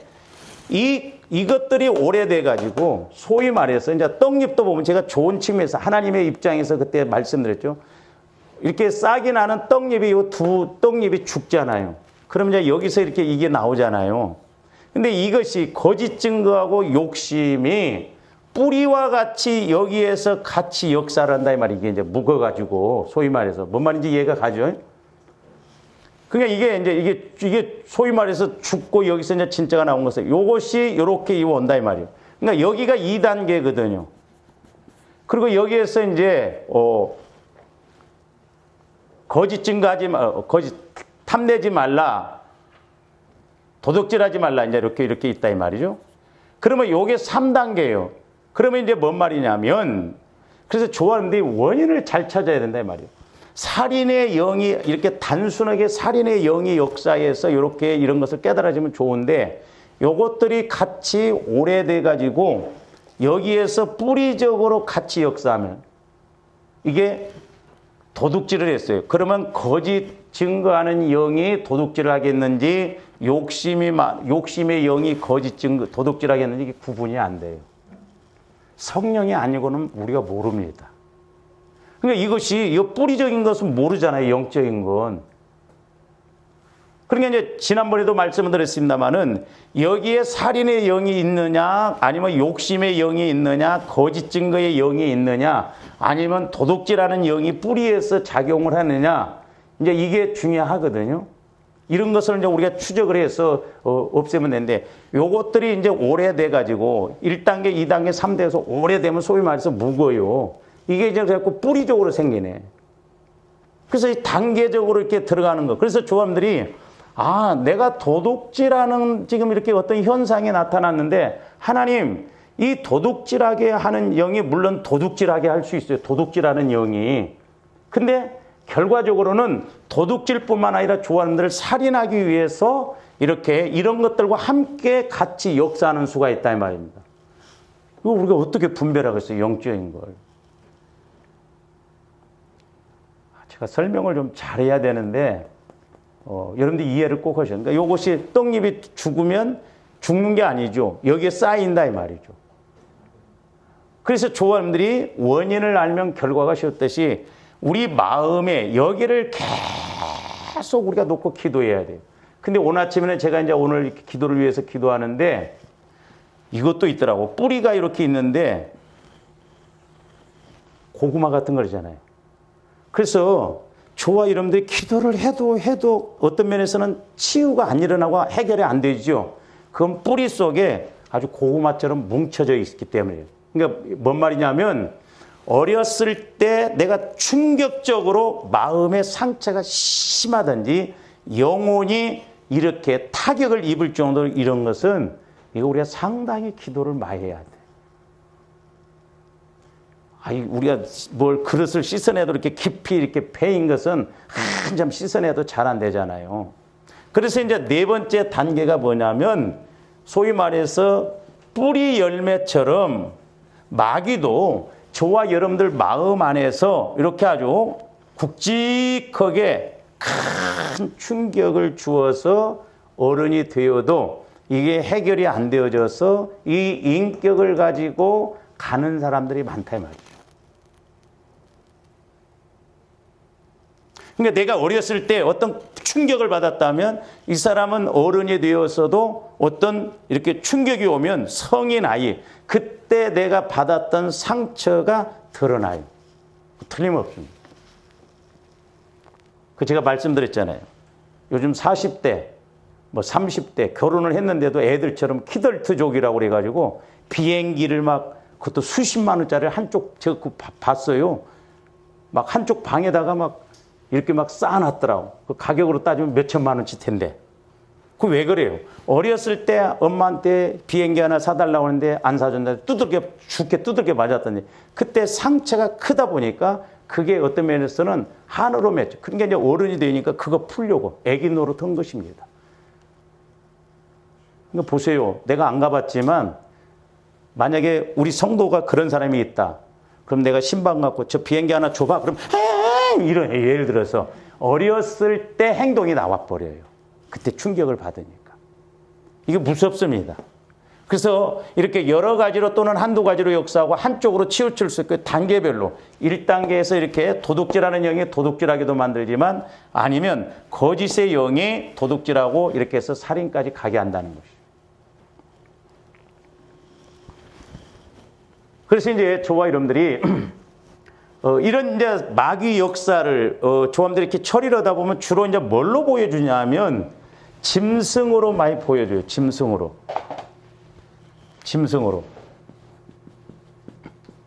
이것들이 오래돼 가지고 소위 말해서 이제 떡잎도 보면 제가 좋은 측면에서 하나님의 입장에서 그때 말씀드렸죠. 이렇게 싹이 나는 떡잎이 이 두 떡잎이 죽잖아요. 그러면 이제 여기서 이렇게 이게 나오잖아요. 근데 이것이 거짓 증거하고 욕심이 뿌리와 같이 여기에서 같이 역사를 한다 이 말이 이게 이제 묶어가지고 소위 말해서 뭔 말인지 이해가 가죠? 그러니까 이게 소위 말해서 죽고 여기서 이제 진짜가 나온 것은 요것이 이렇게 온다 이 말이에요. 그러니까 여기가 2단계거든요. 그리고 여기에서 이제 거짓 증거하지 거짓 탐내지 말라, 도둑질하지 말라 이제 이렇게 있다 이 말이죠. 그러면 요게 3단계예요. 그러면 이제 뭔 말이냐면 그래서 좋아하는데 원인을 잘 찾아야 된다 이 말이에요. 살인의 영이 이렇게 단순하게 살인의 영이 역사에서 이렇게 이런 것을 깨달아지면 좋은데 요것들이 같이 오래돼 가지고 여기에서 뿌리적으로 같이 역사하면 이게 도둑질을 했어요. 그러면 거짓 증거하는 영이 도둑질을 하겠는지 욕심의 영이 거짓 증거 도둑질하겠는지 이게 구분이 안 돼요. 성령이 아니고는 우리가 모릅니다. 그러니까 이것이 뿌리적인 것은 모르잖아요. 영적인 건. 그러니까 이제 지난번에도 말씀을 드렸습니다마는 여기에 살인의 영이 있느냐 아니면 욕심의 영이 있느냐 거짓 증거의 영이 있느냐 아니면 도둑질하는 영이 뿌리에서 작용을 하느냐 이제 이게 중요하거든요. 이런 것을 이제 우리가 추적을 해서 없애면 되는데 요것들이 이제 오래돼 가지고 1단계, 2단계, 3단계에서 오래되면 소위 말해서 묵어요. 이게 이제 자꾸 뿌리적으로 생기네. 그래서 이 단계적으로 이렇게 들어가는 거. 그래서 조합들이 내가 도둑질하는 지금 이렇게 어떤 현상이 나타났는데 하나님 이 도둑질하게 하는 영이 물론 도둑질하게 할 수 있어요. 도둑질하는 영이. 근데 결과적으로는 도둑질뿐만 아니라 조합들을 살인하기 위해서 이렇게 이런 것들과 함께 같이 역사하는 수가 있다 이 말입니다. 이거 우리가 어떻게 분별하겠어요? 영적인 걸. 제가 설명을 좀 잘해야 되는데 여러분들이 이해를 꼭 하셔야 돼요. 그러니까 이것이 떡잎이 죽으면 죽는 게 아니죠. 여기에 쌓인다 이 말이죠. 그래서 조합들이 원인을 알면 결과가 쉬웠듯이 우리 마음에 여기를 계속 우리가 놓고 기도해야 돼요. 근데 오늘 아침에는 제가 이제 오늘 기도를 위해서 기도하는데 이것도 있더라고. 뿌리가 이렇게 있는데 고구마 같은 거잖아요. 그래서 저와 여러분들이 기도를 해도 어떤 면에서는 치유가 안 일어나고 해결이 안 되죠. 그건 뿌리 속에 아주 고구마처럼 뭉쳐져 있기 때문이에요. 그러니까 뭔 말이냐면 어렸을 때 내가 충격적으로 마음의 상처가 심하든지 영혼이 이렇게 타격을 입을 정도로 이런 것은 이거 우리가 상당히 기도를 많이 해야 돼. 우리가 뭘 그릇을 씻어내도 이렇게 깊이 이렇게 패인 것은 한참 씻어내도 잘 안 되잖아요. 그래서 이제 네 번째 단계가 뭐냐면 소위 말해서 뿌리 열매처럼 마귀도 저와 여러분들 마음 안에서 이렇게 아주 굵직하게 큰 충격을 주어서 어른이 되어도 이게 해결이 안 되어져서 이 인격을 가지고 가는 사람들이 많다 이 말이죠. 그러니까 내가 어렸을 때 어떤 충격을 받았다면 이 사람은 어른이 되었어도 어떤 이렇게 충격이 오면 성인 아이 그때 내가 받았던 상처가 드러나요. 틀림없습니다. 그 제가 말씀드렸잖아요. 요즘 40대, 뭐 30대 결혼을 했는데도 애들처럼 키덜트족이라고 그래가지고 비행기를 막 그것도 수십만 원짜리 한쪽 제가 그거 봤어요. 막 한쪽 방에다가 막 이렇게 막 쌓아놨더라고. 그 가격으로 따지면 몇 천만 원치 텐데. 그 왜 그래요? 어렸을 때 엄마한테 비행기 하나 사달라고 하는데 안 사준다. 죽게 두들겨 맞았더니 그때 상처가 크다 보니까 그게 어떤 면에서는 한으로 맺죠. 그러니까 이제 어른이 되니까 그거 풀려고 애기 노릇 한 것입니다. 그러니까 보세요. 내가 안 가봤지만 만약에 우리 성도가 그런 사람이 있다. 그럼 내가 신방 갖고 저 비행기 하나 줘봐. 그럼 이런 예를 들어서 어렸을 때 행동이 나와버려요. 그때 충격을 받으니까. 이게 무섭습니다. 그래서 이렇게 여러 가지로 또는 한두 가지로 역사하고 한쪽으로 치우칠 수 있고 단계별로 1단계에서 이렇게 도둑질하는 영이 도둑질하게도 만들지만 아니면 거짓의 영이 도둑질하고 이렇게 해서 살인까지 가게 한다는 것이죠. 그래서 이제 저와 여러분들이 이런 이제 마귀 역사를 조함들이 이렇게 처리를 하다 보면 주로 이제 뭘로 보여주냐 하면 짐승으로 많이 보여줘요. 짐승으로.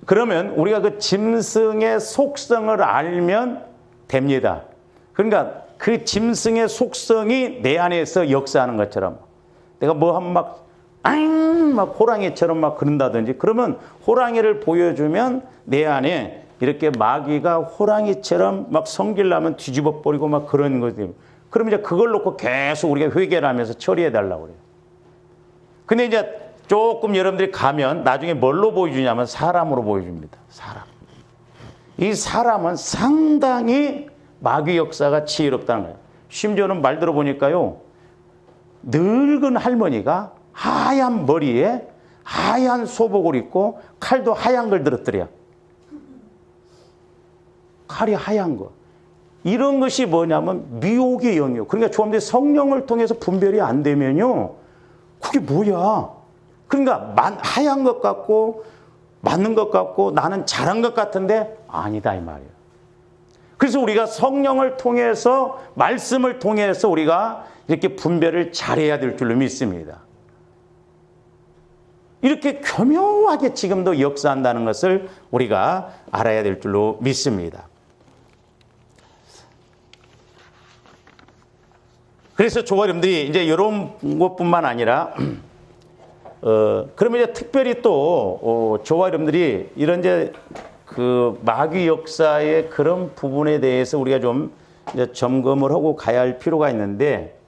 그러면 우리가 그 짐승의 속성을 알면 됩니다. 그러니까 그 짐승의 속성이 내 안에서 역사하는 것처럼 내가 뭐 하면 막 호랑이처럼 막 그런다든지 그러면 호랑이를 보여주면 내 안에 이렇게 마귀가 호랑이처럼 막 성질나면 뒤집어 버리고 막 그런 거지. 그러면 이제 그걸 놓고 계속 우리가 회개를 하면서 처리해 달라고 그래요. 근데 이제 조금 여러분들이 가면 나중에 뭘로 보여주냐면 사람으로 보여줍니다. 사람. 이 사람은 상당히 마귀 역사가 지혜롭다는 거예요. 심지어는 말 들어보니까요. 늙은 할머니가 하얀 머리에 하얀 소복을 입고 칼도 하얀 걸 들었더래요. 칼이 하얀 거. 이런 것이 뭐냐면 미혹의 영이요. 그러니까 조함들이 성령을 통해서 분별이 안 되면요. 그게 뭐야? 그러니까 하얀 것 같고 맞는 것 같고 나는 잘한 것 같은데 아니다 이 말이에요. 그래서 우리가 성령을 통해서 말씀을 통해서 우리가 이렇게 분별을 잘해야 될 줄로 믿습니다. 이렇게 교묘하게 지금도 역사한다는 것을 우리가 알아야 될 줄로 믿습니다. 그래서 저와 여러분들이 이제 이런 것뿐만 아니라 그러면 이제 특별히 또 저와 여러분들이 이런 이제 그 마귀 역사의 그런 부분에 대해서 우리가 좀 이제 점검을 하고 가야 할 필요가 있는데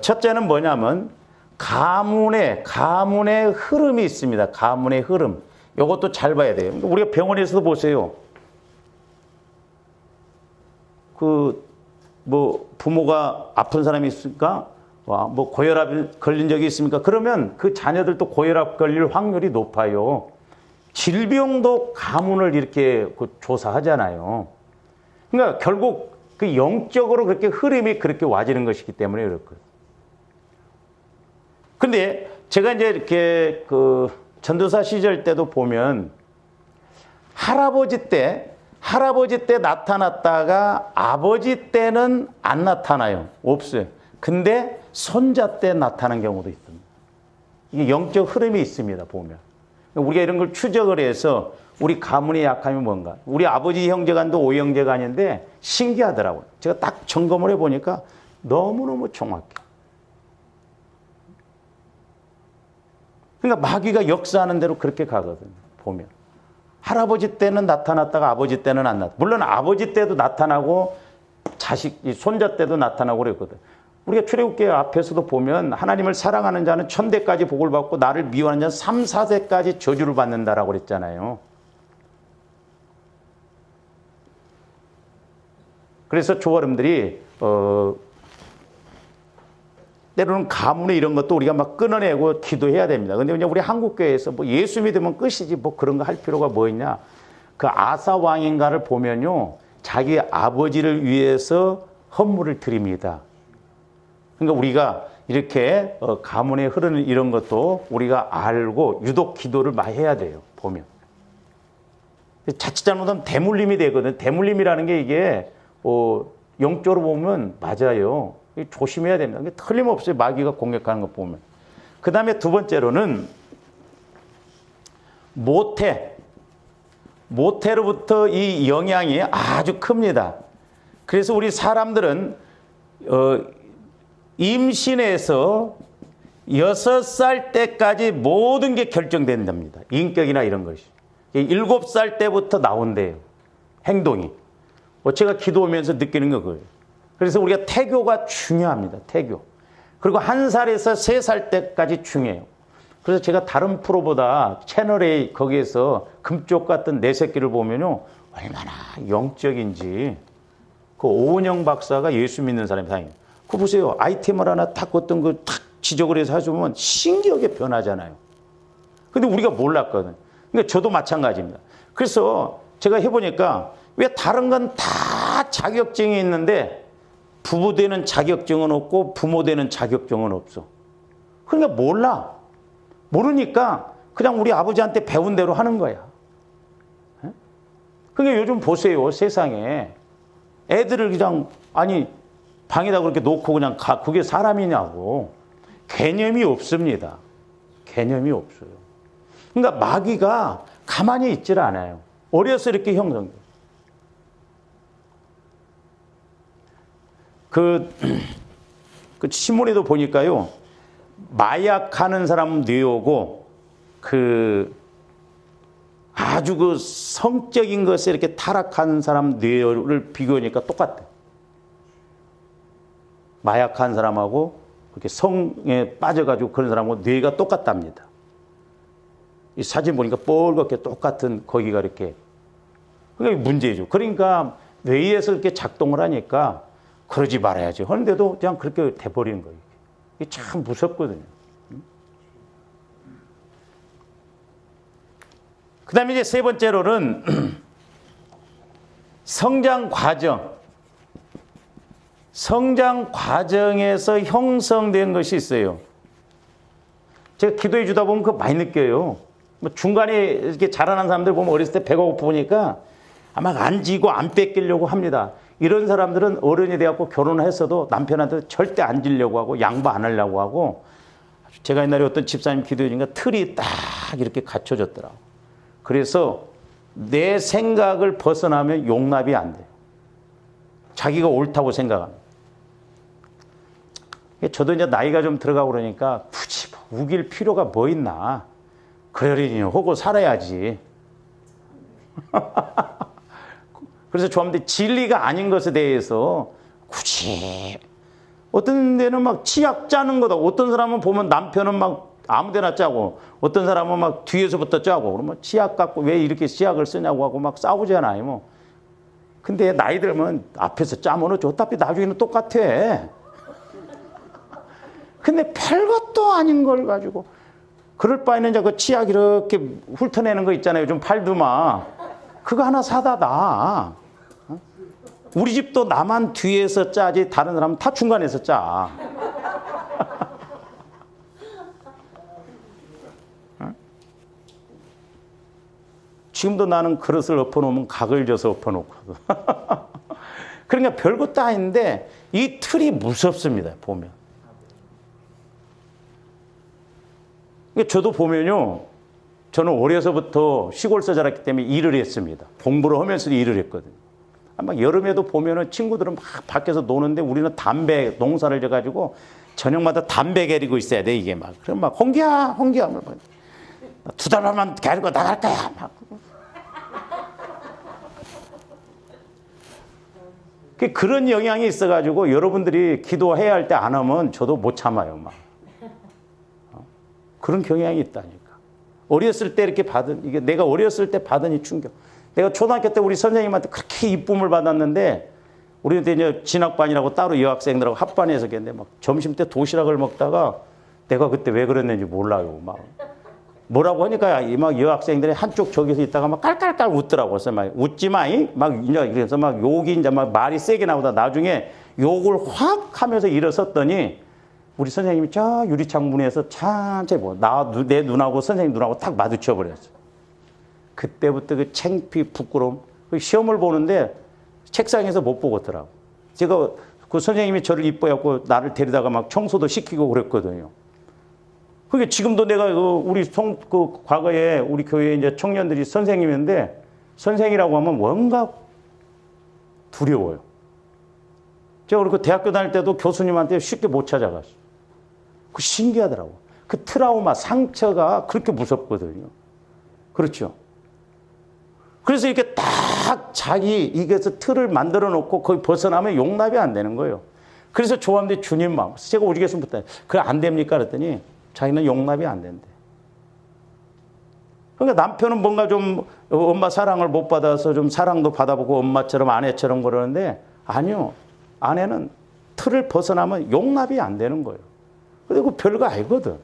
첫째는 뭐냐면 가문의 흐름이 있습니다. 가문의 흐름. 이것도 잘 봐야 돼요. 우리가 병원에서도 보세요. 뭐 부모가 아픈 사람이 있습니까? 뭐 고혈압 걸린 적이 있습니까? 그러면 그 자녀들도 고혈압 걸릴 확률이 높아요. 질병도 가문을 이렇게 조사하잖아요. 그러니까 결국 그 영적으로 그렇게 흐름이 그렇게 와지는 것이기 때문에 그렇거든요. 근데 제가 이제 이렇게 그 전도사 시절 때도 보면 할아버지 때 나타났다가 아버지 때는 안 나타나요. 없어요. 근데 손자 때 나타나는 경우도 있습니다. 이게 영적 흐름이 있습니다. 보면. 우리가 이런 걸 추적을 해서 우리 가문의 약함이 뭔가. 우리 아버지 형제간도 오형제간인데 신기하더라고요. 제가 딱 점검을 해보니까 너무너무 정확해요. 그러니까 마귀가 역사하는 대로 그렇게 가거든요. 보면. 할아버지 때는 나타났다가 아버지 때는 안 나타나. 물론 아버지 때도 나타나고 손자 때도 나타나고 그랬거든. 우리가 출애굽기 앞에서도 보면 하나님을 사랑하는 자는 1000대까지 복을 받고 나를 미워하는 자는 3, 4대까지 저주를 받는다라고 그랬잖아요. 그래서 조아름들이 때로는 가문의 이런 것도 우리가 막 끊어내고 기도해야 됩니다. 근데 그냥 우리 한국교회에서 뭐 예수 믿으면 끝이지 뭐 그런 거 할 필요가 뭐 있냐. 그 아사 왕인가를 보면요. 자기 아버지를 위해서 헌물을 드립니다. 그러니까 우리가 이렇게 가문에 흐르는 이런 것도 우리가 알고 유독 기도를 많이 해야 돼요. 보면. 자칫 잘못하면 대물림이 되거든. 대물림이라는 게 이게 영적으로 보면 맞아요. 조심해야 됩니다. 틀림없어요. 마귀가 공격하는 거 보면. 그 다음에 두 번째로는 모태로부터 이 영향이 아주 큽니다. 그래서 우리 사람들은 임신해서 6살 때까지 모든 게 결정된답니다. 인격이나 이런 것이. 7살 때부터 나온대요. 행동이. 제가 기도하면서 느끼는 거 그거예요. 그래서 우리가 태교가 중요합니다. 태교. 그리고 1살에서 3살 때까지 중요해요. 그래서 제가 다른 프로보다 채널A 거기에서 금쪽 같은 내 새끼를 보면요. 얼마나 영적인지. 그 오은영 박사가 예수 믿는 사람이 다행이에요. 그거 보세요. 아이템을 하나 딱 어떤 거 탁 지적을 해서 해주면 신기하게 변하잖아요. 근데 우리가 몰랐거든. 그러니까 저도 마찬가지입니다. 그래서 제가 해보니까 왜 다른 건 다 자격증이 있는데 부부 되는 자격증은 없고 부모 되는 자격증은 없어. 그러니까 몰라. 모르니까 그냥 우리 아버지한테 배운 대로 하는 거야. 그러니까 요즘 보세요. 세상에. 애들을 그냥 방에다 그렇게 놓고 그냥 그게 사람이냐고. 개념이 없습니다. 개념이 없어요. 그러니까 마귀가 가만히 있질 않아요. 어려서 이렇게 형성돼요. 그 신문에도 보니까요, 마약하는 사람 뇌하고 아주 그 성적인 것에 이렇게 타락한 사람 뇌를 비교하니까 똑같아. 마약한 사람하고 그렇게 성에 빠져가지고 그런 사람하고 뇌가 똑같답니다. 이 사진 보니까 뻘겋게 똑같은 거기가 이렇게. 그게 문제죠. 그러니까 뇌에서 이렇게 작동을 하니까 그러지 말아야지. 그런데도 그냥 그렇게 돼버리는 거예요. 이게 참 무섭거든요. 그 다음에 이제 세 번째로는 성장 과정. 성장 과정에서 형성된 것이 있어요. 제가 기도해 주다 보면 그거 많이 느껴요. 뭐 중간에 이렇게 자라난 사람들 보면 어렸을 때 배가 고프니까 아마 안 지고 안 뺏기려고 합니다. 이런 사람들은 어른이 돼갖고 결혼을 했어도 남편한테 절대 안 지려고 하고 양보 안 하려고 하고, 제가 옛날에 어떤 집사님 기도해주니까 틀이 딱 이렇게 갖춰졌더라고. 그래서 내 생각을 벗어나면 용납이 안 돼요. 자기가 옳다고 생각합니다. 저도 이제 나이가 좀 들어가고 그러니까 굳이 우길 필요가 뭐 있나. 그러려니 하고 살아야지. 그래서 좋아하는데 진리가 아닌 것에 대해서 굳이 어떤 데는 막 치약 짜는 거다. 어떤 사람은 보면 남편은 막 아무 데나 짜고 어떤 사람은 막 뒤에서부터 짜고 그러면 치약 갖고 왜 이렇게 치약을 쓰냐고 하고 막 싸우잖아요. 뭐. 근데 나이 들면 앞에서 짜면 어차피 나중에는 똑같아. 근데 별것도 아닌 걸 가지고 그럴 바에는 이제 그 치약 이렇게 훑어내는 거 있잖아요. 요즘 팔두마. 그거 하나 사다 놔. 우리 집도 나만 뒤에서 짜지 다른 사람은 다 중간에서 짜. 지금도 나는 그릇을 엎어놓으면 각을 져서 엎어놓거든. 그러니까 별것도 아닌데 이 틀이 무섭습니다. 보면. 저도 보면요. 저는 어려서부터 시골서 자랐기 때문에 일을 했습니다. 공부를 하면서도 일을 했거든요. 막 여름에도 보면은 친구들은 막 밖에서 노는데 우리는 담배 농사를 져가지고 저녁마다 담배 개리고 있어야 돼, 이게 막. 그럼 막 홍기야. 두 달만 개리고 나갈 거야. 막. 그런 영향이 있어가지고 여러분들이 기도해야 할 때 안 하면 저도 못 참아요, 막. 그런 경향이 있다니까. 어렸을 때 이렇게 받은, 이게 내가 어렸을 때 받은 이 충격. 내가 초등학교 때 우리 선생님한테 그렇게 이쁨을 받았는데, 우리 그때 이제 진학반이라고 따로 여학생들하고 합반에서 했는데, 막 점심 때 도시락을 먹다가 내가 그때 왜 그랬는지 몰라요, 막. 뭐라고 하니까 막 여학생들이 한쪽 저기서 있다가 막 깔깔깔 웃더라고. 그래서 막 웃지 마, 막 이제 그래서 막 욕이 이제 막 말이 세게 나오다 나중에 욕을 확 하면서 일어섰더니 우리 선생님이 저 유리창 문에서 천천히 내 눈하고 선생님 눈하고 딱 마주쳐 버렸어. 그때부터 그 창피 부끄러움. 시험을 보는데 책상에서 못 보겠더라고. 제가 그 선생님이 저를 이뻐했고 나를 데리다가 막 청소도 시키고 그랬거든요. 그게 지금도 내가 우리 과거에 우리 교회에 이제 청년들이 선생님인데 선생이라고 하면 뭔가 두려워요. 제가 그리고 대학교 다닐 때도 교수님한테 쉽게 못 찾아갔어. 그 신기하더라고. 그 트라우마, 상처가 그렇게 무섭거든요. 그렇죠. 그래서 이렇게 딱 자기 이게서 틀을 만들어 놓고 거기 벗어나면 용납이 안 되는 거예요. 그래서 조합대 주님 마음. 제가 우리 교수 묻다. 그래 안 됩니까? 그랬더니 자기는 용납이 안 된대. 그러니까 남편은 뭔가 좀 엄마 사랑을 못 받아서 좀 사랑도 받아보고 엄마처럼 아내처럼 그러는데 아니요. 아내는 틀을 벗어나면 용납이 안 되는 거예요. 그리고 별거 아니거든.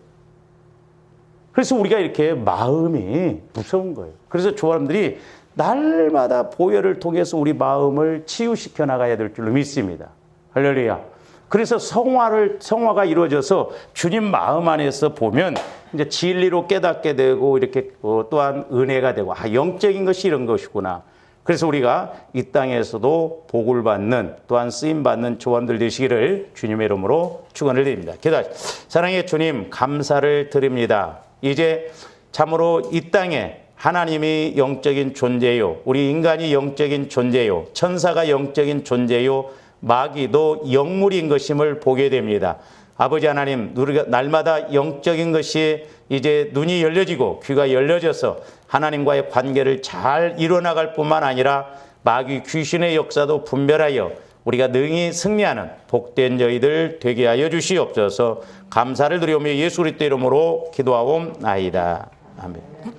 그래서 우리가 이렇게 마음이 무서운 거예요. 그래서 조합들이 날마다 보혈을 통해서 우리 마음을 치유시켜 나가야 될 줄로 믿습니다. 할렐루야. 그래서 성화가 이루어져서 주님 마음 안에서 보면 이제 진리로 깨닫게 되고 이렇게 또한 은혜가 되고 영적인 것이 이런 것이구나. 그래서 우리가 이 땅에서도 복을 받는 또한 쓰임 받는 조원들 되시기를 주님의 이름으로 축원을 드립니다. 기도하시죠. 사랑의 주님 감사를 드립니다. 이제 참으로 이 땅에 하나님이 영적인 존재요, 우리 인간이 영적인 존재요, 천사가 영적인 존재요, 마귀도 영물인 것임을 보게 됩니다. 아버지 하나님, 우리가 날마다 영적인 것이 이제 눈이 열려지고 귀가 열려져서 하나님과의 관계를 잘 이뤄나갈 뿐만 아니라 마귀 귀신의 역사도 분별하여 우리가 능히 승리하는 복된 저희들 되게 하여 주시옵소서. 감사를 드리오며 예수 그리스도 이름으로 기도하옵나이다. 아멘.